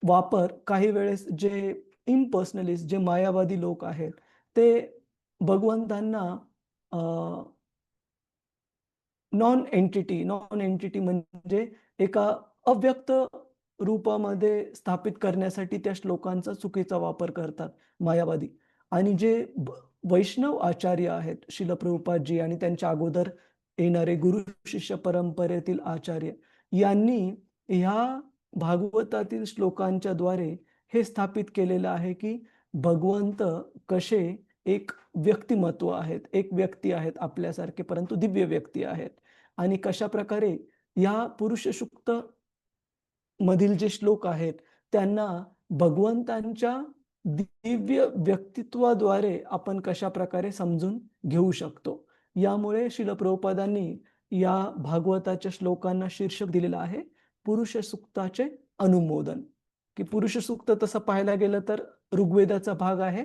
वापर काही वेळेस जे इम्पर्सनलिस्ट, जे मायावादी लोक आहेत ते भगवंतांना नॉन एंटिटी म्हणजे एका अव्यक्त रूपामध्ये स्थापित करण्यासाठी त्या श्लोकांचा चुकीचा वापर करतात मायावादी. आणि जे वैष्णव आचार्य आहेत, श्रील प्रभुपादजी आणि त्यांच्या अगोदर येणारे गुरु शिष्य परंपरेतील आचार्य, यांनी ह्या भागवतातील श्लोकांच्या द्वारे हे स्थापित केलेलं आहे की भगवंत कसे एक व्यक्तिमत्व आहेत, एक व्यक्ती आहेत आपल्यासारखे, परंतु दिव्य व्यक्ती आहेत. आणि कशा प्रकारे या पुरुष सूक्त मधील जे श्लोक आहेत त्यांना भगवंतांच्या दिव्य व्यक्तित्वाद्वारे आपण कशा प्रकारे समजून घेऊ शकतो. यामुळे श्रील प्रभुपादांनी या भागवताच्या श्लोकांना शीर्षक दिलेलं आहे पुरुष सूक्ताचे अनुमोदन. की पुरुष सूक्त तसं पाहायला गेलं तर ऋग्वेदाचा भाग आहे,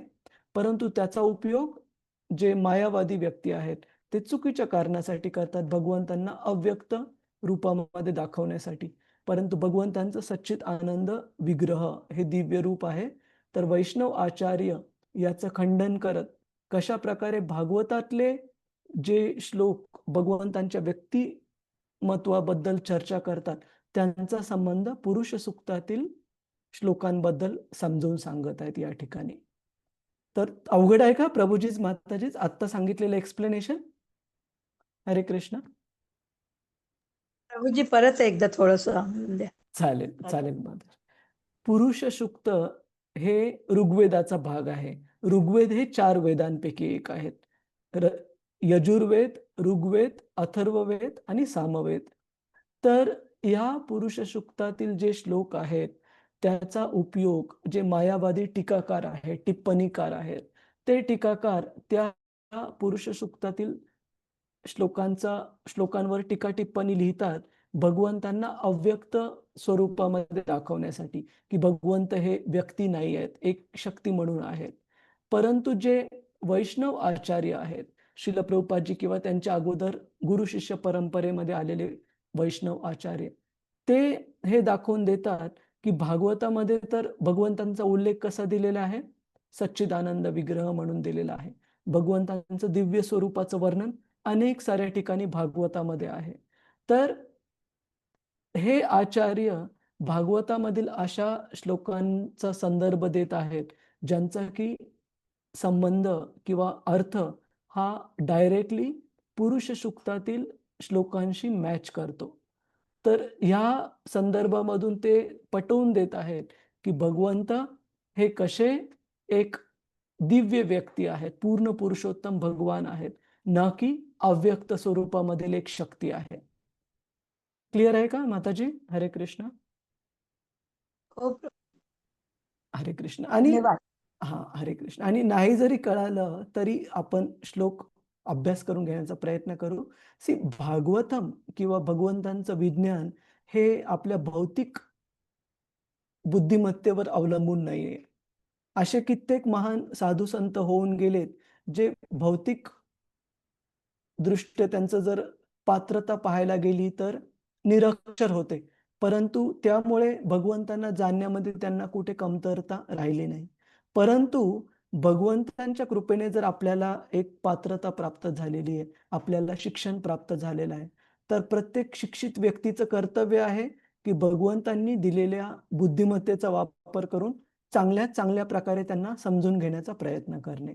परंतु त्याचा उपयोग जे मायावादी व्यक्ती आहेत ते चुकीच्या कारणासाठी करतात, भगवंतांना अव्यक्त रूपामध्ये दाखवण्यासाठी. परंतु भगवंतांचं सच्चित आनंद विग्रह हे दिव्य रूप आहे. तर वैष्णव आचार्य याचं खंडन करत कशा प्रकारे भागवतातले जे श्लोक भगवंतांच्या व्यक्तिमत्वाबद्दल चर्चा करतात त्यांचा संबंध पुरुष सूक्तातील श्लोकांबद्दल समजून सांगत आहेत या ठिकाणी. तर अवघड आहे का प्रभूजीच माताजीच आत्ता सांगितलेलं एक्सप्लेनेशन? हरे कृष्ण. प्रभूजी परत एकदा थोडस द्या. चालेल चालेल माता. पुरुष सूक्त हे ऋग्वेदाचा भाग आहे. ऋग्वेद हे 4 वेदांपैकी एक आहेत. यजुर्वेद, ऋग्वेद, अथर्ववेद आणि सामवेद. तर या पुरुष सूक्तातील जे श्लोक आहेत त्याचा उपयोग जे मायावादी टीकाकार आहेत, टिप्पणीकार आहेत, ते टीकाकार त्या पुरुष सूक्तातील श्लोकांवर टीका टिप्पणी लिहितात भगवंतांना अव्यक्त स्वरूपामध्ये दाखवण्यासाठी, की भगवंत हे व्यक्ती नाही आहेत, एक शक्ती म्हणून आहेत. परंतु जे वैष्णव आचार्य आहेत, श्रील प्रभुपादजी किंवा त्यांच्या अगोदर गुरु शिष्य परंपरेमध्ये आलेले वैष्णव आचार्य, ते हे दाखवून देतात की भागवतामध्ये तर भगवंतांचा उल्लेख कसा दिलेला आहे, सच्चिदानंद विग्रह म्हणून दिलेला आहे. भगवंतांचं दिव्य स्वरूपाचं वर्णन अनेक साऱ्या ठिकाणी भागवतामध्ये आहे. तर हे आचार्य भागवतामधील अशा श्लोकांचा संदर्भ देत आहेत ज्यांचा की संबंध किंवा अर्थ हा डायरेक्टली पुरुष सूक्तातील श्लोकांशी मॅच करतो. तर ह्या संदर्भामधून ते पटवून देत आहेत की भगवंत हे कसे एक दिव्य व्यक्ती आहेत, पूर्ण पुरुषोत्तम भगवान आहेत, ना की अव्यक्त स्वरूपामधील एक शक्ती आहे. क्लिअर आहे का माताजी? हरे कृष्ण. हरे कृष्ण. आणि हरे कृष्ण. आणि नाही जरी कळालं तरी आपण श्लोक अभ्यास करून घेण्याचा प्रयत्न करू. भागवतम किंवा भगवंतांचं विज्ञान हे आपल्या भौतिक बुद्धिमत्तेवर अवलंबून नाहीये. असे कित्येक महान साधू संत होऊन गेलेत जे भौतिक दृष्ट्या त्यांचं जर पात्रता पाहायला गेली तर निरक्षर होते, परंतु त्यामुळे भगवंतांना जाणण्यामध्ये त्यांना कुठे कमतरता राहिली नाही. परंतु भगवंतांच्या कृपेने जर आपल्याला एक पात्रता प्राप्त झालेली आहे, आपल्याला शिक्षण प्राप्त झालेलं आहे, तर प्रत्येक शिक्षित व्यक्तीचं कर्तव्य आहे की भगवंतांनी दिलेल्या बुद्धिमत्तेचा वापर करून चांगल्या प्रकारे त्यांना समजून घेण्याचा प्रयत्न करणे.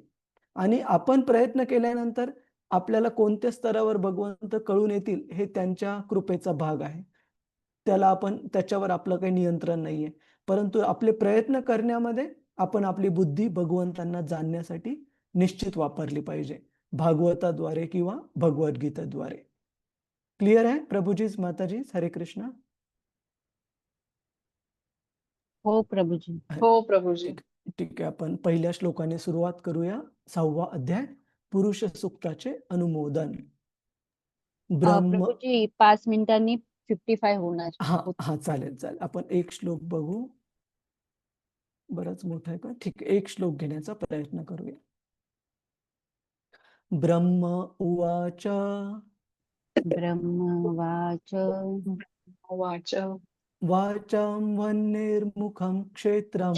आणि आपण प्रयत्न केल्यानंतर आपल्याला कोणत्या स्तरावर भगवंत कळून येतील हे त्यांच्या कृपेचा भाग आहे. त्याच्यावर आपलं काही नियंत्रण नाहीये, परंतु आपले प्रयत्न करण्यामध्ये आपण आपली बुद्धी भगवंतांना जाणण्यासाठी निश्चित वापरली पाहिजे, भागवताद्वारे किंवा भगवद्गीतेद्वारे. क्लिअर आहे प्रभूजीच माताजीच? हरे कृष्ण. हो प्रभूजी. हो प्रभूजी. ठीक आहे. आपण पहिल्या श्लोकाने सुरुवात करूया. 6वा अध्याय पुरुष सूक्ताचे अनुमोदन. प्रभूजी 5 मिनिटांनी 55 होणार. हा चालेल. आपण एक श्लोक बघू. बराच मोठा आहे का? ठीक आहे. एक श्लोक घेण्याचा प्रयत्न करूया. ब्रह्म उवाच. ब्रह्मवाच. वाच. वाचां वह्निर्मुखं क्षेत्रं.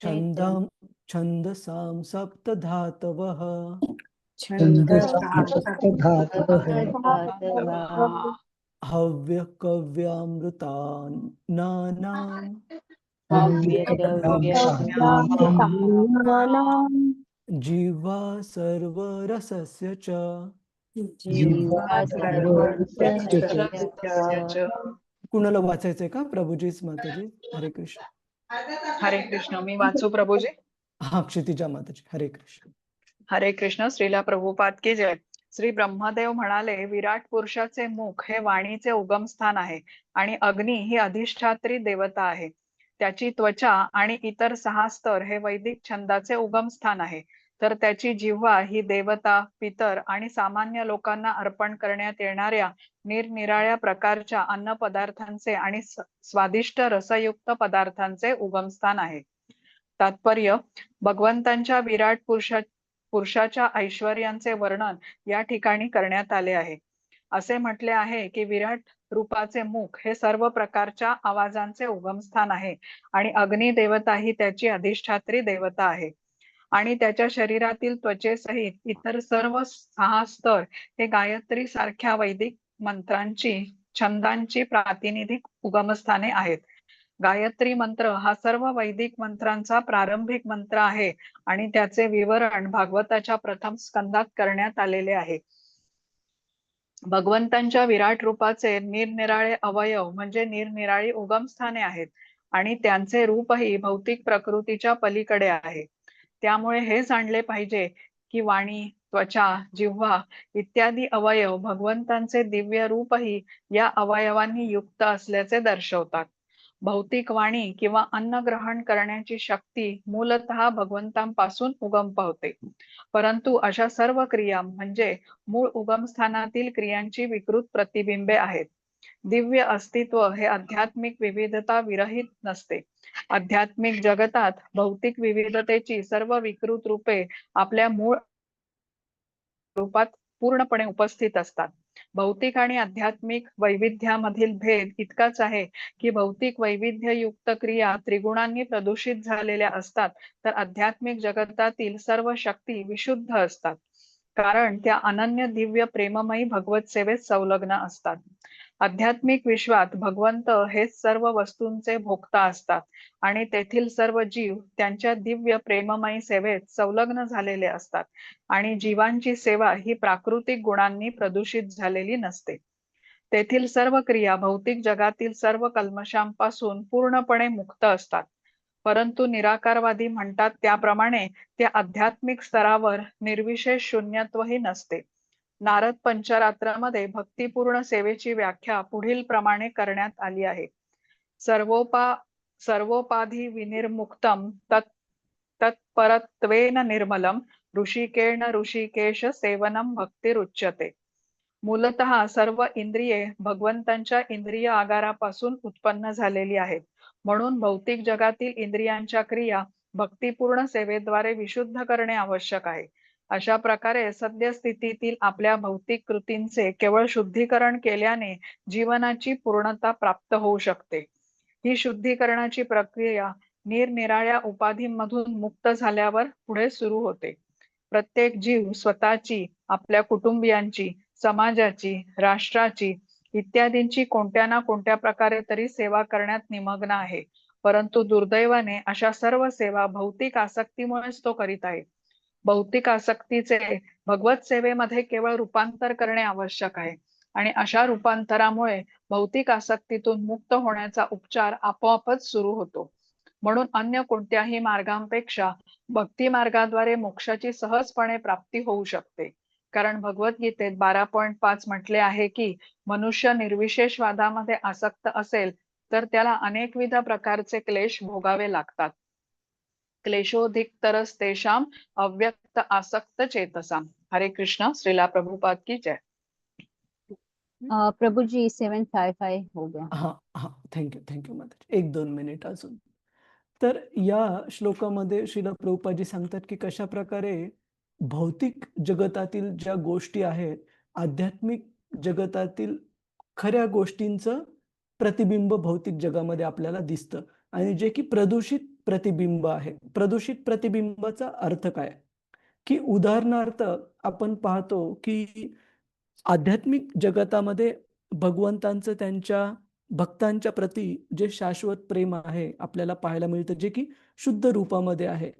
क्षेत्रं. छन्दसां सप्तधातवः. हव्यकव्यामृतानां. जीवा सर्वरसस्य च. कुणाला वाचायचंय का प्रभूजीच माताजी? हरे कृष्ण. हरे कृष्ण. मी वाचू प्रभूजी? हा क्षितिजा माताजी. हरे कृष्ण. हरे कृष्ण. श्रीला प्रभुपाद की जय. श्री ब्रह्मदेव म्हणाले, विराट पुरुषाचे मुख हे वाणीचे उगमस्थान आहे आणि अग्नी ही अधिष्ठात्री देवता आहे. त्याची त्वचा आणि इतर 6 स्तर हे वैदिक छंदाचे उगमस्थान आहे. तर त्याची जिव्हा ही देवता, पितर आणि सामान्य लोकांना अर्पण करण्यात येणाऱ्या निरनिराळ्या प्रकारच्या अन्नपदार्थांचे आणि स्वादिष्ट रसयुक्त पदार्थांचे उगमस्थान आहे. तात्पर्य: भगवंतांच्या विराट पुरुषाच्या ऐश्वर्यांचे वर्णन या ठिकाणी करण्यात आले आहे. असे म्हटले आहे की विराट रूपाचे मुख हे सर्व प्रकारच्या आवाजांचे उगमस्थान आहे आणि अग्नी देवता ही त्याची अधिष्ठात्री देवता आहे आणि त्याच्या शरीरातील त्वचेसहित इतर सर्व 6 स्तर हे गायत्री सारख्या वैदिक मंत्रांची, छंदांची प्रातिनिधिक उगमस्थाने आहेत. गायत्री मंत्र हा सर्व वैदिक मंत्रांचा प्रारंभिक मंत्र आहे आणि त्याचे विवरण भागवताच्या प्रथम स्कंदात करण्यात आलेले आहे. भगवंतांच्या विराट रूपाचे निरनिराळे अवयव म्हणजे निरनिराळी उगमस्थाने आहेत आणि त्यांचे रूपही भौतिक प्रकृतीच्या पलीकडे आहे. त्यामुळे हे जाणले पाहिजे की वाणी, त्वचा, जिव्हा इत्यादी अवयव भगवंतांचे दिव्य रूपही या अवयवांनी युक्त असल्याचे दर्शवतात. भौतिक वाणी किंवा अन्न ग्रहण करण्याची शक्ती मूलतः भगवंतांपासून उगम पावते, परंतु अशा सर्व क्रिया म्हणजे मूळ उगमस्थानातील क्रियांची विकृत प्रतिबिंबे आहेत. दिव्य अस्तित्व हे आध्यात्मिक विविधता विरहित नसते. आध्यात्मिक जगतात भौतिक विविधतेची सर्व विकृत रूपे आपल्या मूळ रूपात पूर्णपणे उपस्थित असतात. भौतिक आणि आध्यात्मिक वैविध्यामधील भेद इतकाच आहे की भौतिक वैविध्ययुक्त क्रिया त्रिगुणांनी प्रदूषित झालेल्या असतात, तर आध्यात्मिक जगतातील सर्व शक्ती विशुद्ध असतात, कारण त्या अनन्य दिव्य प्रेममयी भगवत सेवेत संलग्न असतात. आध्यात्मिक विश्वात भगवंत हेच सर्व वस्तूंचे भोक्ता असतात आणि तेथील सर्व जीव त्यांच्या दिव्य प्रेममयी सेवेत संलग्न झालेले असतात आणि जीवांची सेवा ही प्राकृतिक गुणांनी प्रदूषित झालेली नसते. तेथील सर्व क्रिया भौतिक जगातील सर्व कल्मशांपासून पूर्णपणे मुक्त असतात, परंतु निराकारवादी म्हणतात त्याप्रमाणे त्या आध्यात्मिक स्तरावर निर्विशेष शून्यत्वही नसते. नारद पंचरात्रामध्ये भक्तिपूर्ण सेवेची व्याख्या पुढील प्रमाणे करण्यात आली आहे. सर्वोपाधी विनिर्मुक्तम तत्परत्वेन निर्मलम ऋषिकेण ऋषिकेश सेवनम भक्तिरुच्यते. मूलतः सर्व इंद्रिये भगवंतांच्या इंद्रिय आगारापासून उत्पन्न झालेली आहेत, म्हणून भौतिक जगातील इंद्रियांच्या क्रिया भक्तिपूर्ण सेवेद्वारे विशुद्ध करणे आवश्यक आहे. अशा प्रकारे सद्यस्थितीतील आपल्या भौतिक कृतींचे केवळ शुद्धीकरण केल्याने जीवनाची पूर्णता प्राप्त होऊ शकते. ही शुद्धीकरणाची प्रक्रिया निरनिराळ्या उपाधींमधून मुक्त झाल्यावर पुढे सुरू होते. प्रत्येक जीव स्वतःची, आपल्या कुटुंबियांची, समाजाची, राष्ट्राची इत्यादींची कोणत्या ना कोणत्या प्रकारे तरी सेवा करण्यात निमग्न आहे, परंतु दुर्दैवाने अशा सर्व सेवा भौतिक आसक्तीमुळेच तो करीत आहे. भौतिक आसक्तीचे भगवत सेवेमध्ये केवळ रूपांतर करणे आवश्यक आहे आणि अशा रूपांतरामुळे भौतिक आसक्तीतून मुक्त होण्याचा उपचार आपोआपच सुरू होतो. म्हणून अन्य कोणत्याही मार्गांपेक्षा भक्ती मार्गाद्वारे मोक्षाची सहजपणे प्राप्ती होऊ शकते. कारण भगवद्गीतेत 12.5 म्हटले आहे की मनुष्य निर्विशेषवादामध्ये आसक्त असेल तर त्याला अनेकविध प्रकारचे क्लेश भोगावे लागतात. क्लेशोधिकतरस्तेषां अव्यक्त आसक्त चेतसाम. हरे कृष्ण. श्रीला प्रभुपाद की जय. प्रभु जी 755 हो गया. हाँ थँक्यू माताजी. 1-2 मिनिट अजून. तर या श्लोकामध्ये श्रीला प्रभुपादजी सांगतात की कशा प्रकारे भौतिक जगतातील ज्या गोष्टी आहेत, आध्यात्मिक जगतातील खऱ्या गोष्टींचं प्रतिबिंब भौतिक जगामध्ये आपल्याला दिसतं आणि जे की प्रदूषित प्रतिबिंब आहे. प्रदूषित प्रतिबिंबाचा अर्थ काय? की उदाहरणार्थ आपण पाहतो की आध्यात्मिक जगतामध्ये भगवंतांचं त्यांच्या भक्तांच्या प्रती जे शाश्वत प्रेम आहे आपल्याला पाहायला मिळतं, जे की शुद्ध रूपामध्ये आहे.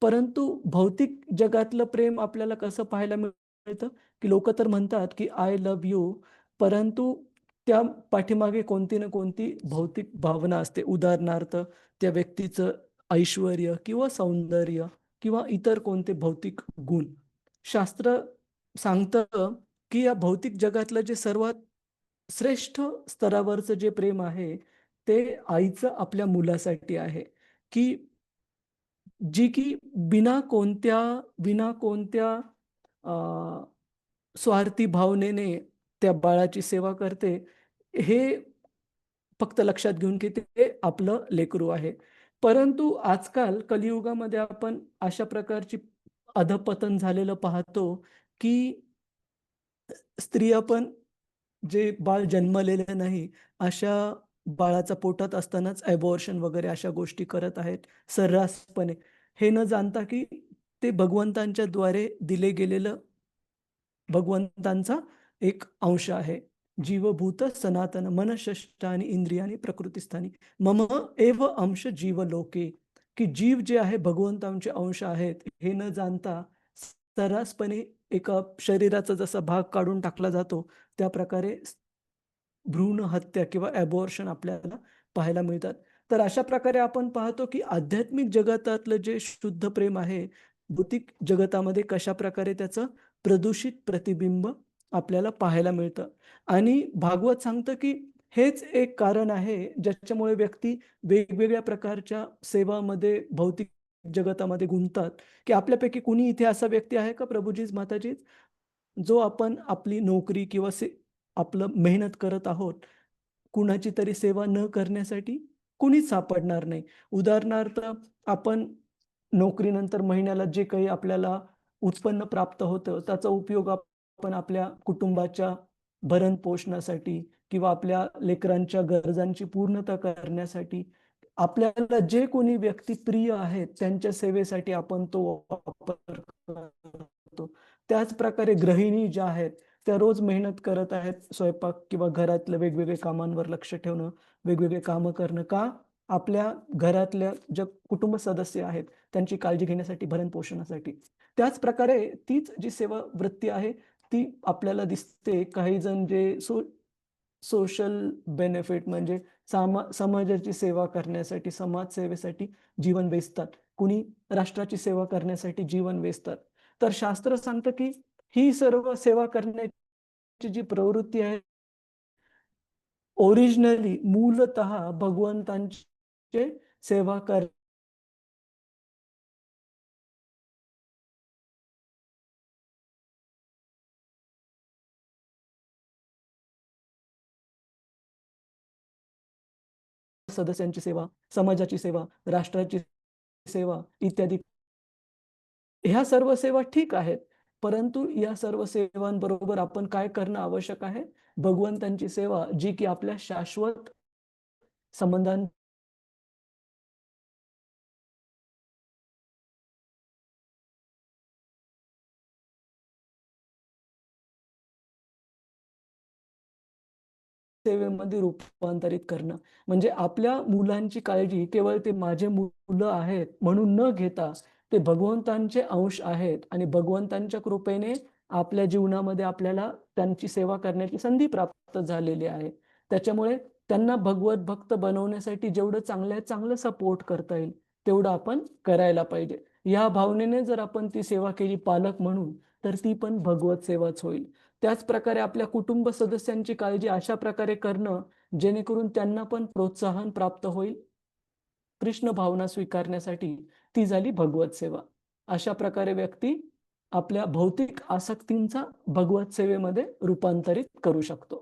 परंतु भौतिक जगातलं प्रेम आपल्याला कसं पाहायला मिळतं की लोक तर म्हणतात की आय लव्ह यू, परंतु त्या पाठीमागे कोणती ना कोणती भौतिक भावना असते. उदाहरणार्थ त्या व्यक्तीचं ऐश्वर्य किंवा सौंदर्य किंवा इतर कोणते भौतिक गुण. शास्त्र सांगतं की या भौतिक जगातलं जे सर्वात श्रेष्ठ स्तरावरचं जे प्रेम आहे ते आईचं आपल्या मुलासाठी आहे, की जी की बिना कोणत्या स्वार्थी भावनेने त्या बाळाची सेवा करते, हे फक्त लक्षात घेऊन की ते आपलं लेकरू आहे. परंतु आजकाल कलियुगामध्ये आपण अशा प्रकारची अधःपतन झालेलं पाहतो, की स्त्रिया पण जे बाळ जन्मलेलं नाही, अशा बाळाच्या पोटात असतानाच ॲबॉर्शन वगैरे अशा गोष्टी करत आहेत सर्रासपणे. हे न जाणता की ते भगवंतांच्या द्वारे दिले गेलेलं भगवंतांचा एक अंश आहे. जीवभूत सनातन मनःषष्ठानी इंद्रियानी प्रकृतिस्थानी मम एव अंश जीवलोके, की जीव जे आहे भगवंतांचे अंश आहेत हे न जाणता सर्रासपणे एका शरीराचा जसा भाग काढून टाकला जातो, त्या प्रकारे भ्रूण हत्या किंवा ॲबॉर्शन आपल्याला पाहायला मिळतात. तर अशा प्रकारे आपण पाहतो, की आध्यात्मिक जगतातलं जे शुद्ध प्रेम आहे, भौतिक जगतामध्ये कशाप्रकारे त्याचं प्रदूषित प्रतिबिंब आपल्याला पाहायला मिळतं. आणि भागवत सांगतं, की हेच एक कारण आहे, ज्याच्यामुळे व्यक्ती वेगवेगळ्या प्रकारच्या सेवामध्ये, भौतिक जगतामध्ये गुंततात, की आपल्यापैकी कुणी इथे असा व्यक्ती आहे का प्रभुजीज, माताजीज, जो आपण आपली नोकरी किंवा आपलं मेहनत करत आहोत, कुणाची तरी सेवा न करण्यासाठी कुणीच सापडणार नाही. उदाहरणार्थ, आपण नोकरीनंतर महिन्याला जे काही आपल्याला उत्पन्न प्राप्त होतं, त्याचा उपयोग आपण आपल्या कुटुंबाच्या भरण-पोषणासाठी किंवा आपल्या लेकरांच्या गरजांची पूर्तता करण्यासाठी, आपल्याला जे कोणी व्यक्ती प्रिय आहेत, त्यांच्या सेवेसाठी आपण तो वापर करतो. त्याच प्रकारे गृहिणी ज्या आहेत, त्या रोज मेहनत करत आहेत, स्वयंपाक किंवा घरातल्या वेगवेगळ्या कामांवर लक्ष ठेवणं, वेगवेगळे कामं करणं. का? आपल्या घरातल्या ज्या कुटुंब सदस्य आहेत, त्यांची काळजी घेण्यासाठी, भरण-पोषणासाठी. त्याच प्रकारे तीच जी सेवा वृत्ती आहे, ती आपल्याला दिसते. काही जण जे सोशल बेनिफिट म्हणजे समाजाची सेवा करण्यासाठी, समाजसेवेसाठी जीवन वेचतात. कुणी राष्ट्राची सेवा करण्यासाठी जीवन वेचतात. तर शास्त्र सांगतं, की ही सर्व सेवा करण्याची जी प्रवृत्ती आहे, ओरिजिनली मूलतः भगवंतांचे सेवा सदस्यांची सेवा, समाजाची सेवा, राष्ट्राची सेवा इत्यादी. ह्या सर्व सेवा ठीक आहेत, परंतु या सर्व सेवांबरोबर आपण काय करणं आवश्यक आहे? भगवंतांची सेवा, जी की आपल्या शाश्वत संबंधां सेवेमध्ये रूपांतरित करणं. म्हणजे आपल्या मुलांची काळजी केवळ ते माझे मुलं आहेत म्हणून न घेता, ते भगवंतांचे अंश आहेत आणि भगवंतांच्या कृपेने आपल्या जीवनामध्ये आपल्याला त्यांची सेवा करण्याची संधी प्राप्त झालेली आहे. त्याच्यामुळे त्यांना भगवत भक्त बनवण्यासाठी जेवढं चांगल्यात चांगलं सपोर्ट करता येईल, तेवढं आपण करायला पाहिजे. या भावनेने जर आपण ती सेवा केली पालक म्हणून, तर ती पण भगवत सेवाच होईल. त्याच प्रकारे आपल्या कुटुंब सदस्यांची काळजी अशा प्रकारे करणं, जेणेकरून त्यांना पण प्रोत्साहन प्राप्त होईल कृष्ण भावना स्वीकारण्यासाठी, ती झाली भगवत सेवा. अशा प्रकारे व्यक्ती आपल्या भौतिक आसक्तींचा भगवत सेवेमध्ये रूपांतरित करू शकतो.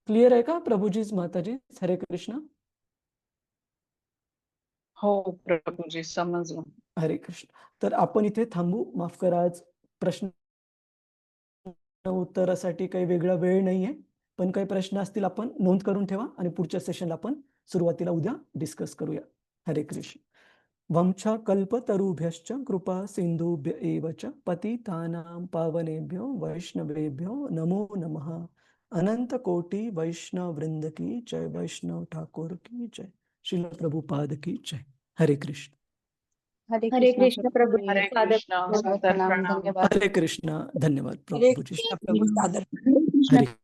क्लिअर आहे का प्रभुजीज, माताजी? हरे कृष्ण. हो प्रभूजी, समजलं. हरे कृष्ण. तर आपण इथे थांबू. माफ करा, आज प्रश्न उत्तरासाठी काही वेगळा वेळ नाहीये, पण काही प्रश्न असतील आपण नोंद करून ठेवा आणि पुढच्या सेशनला आपण सुरुवातीला उद्या डिस्कस करूया. हरे कृष्ण. वंशा कल्पतरुभ्यश्च कृपा सिंधुभ्य एव च पतितानां पावनेभ्यो वैष्णवेभ्यो नमो नमः. अनंत कोटि वैष्णव वृंद की जय. वैष्णव ठाकुर की जय. श्रील प्रभुपाद की जय. हरे कृष्ण. हरे कृष्ण प्रभु जी, हरे सादर कृष्ण, प्रणाम, सादर प्रणाम. धन्यवाद. हरे कृष्ण. धन्यवाद हरे प्रभुजी. कृष्ण प्रभू, सादर हरे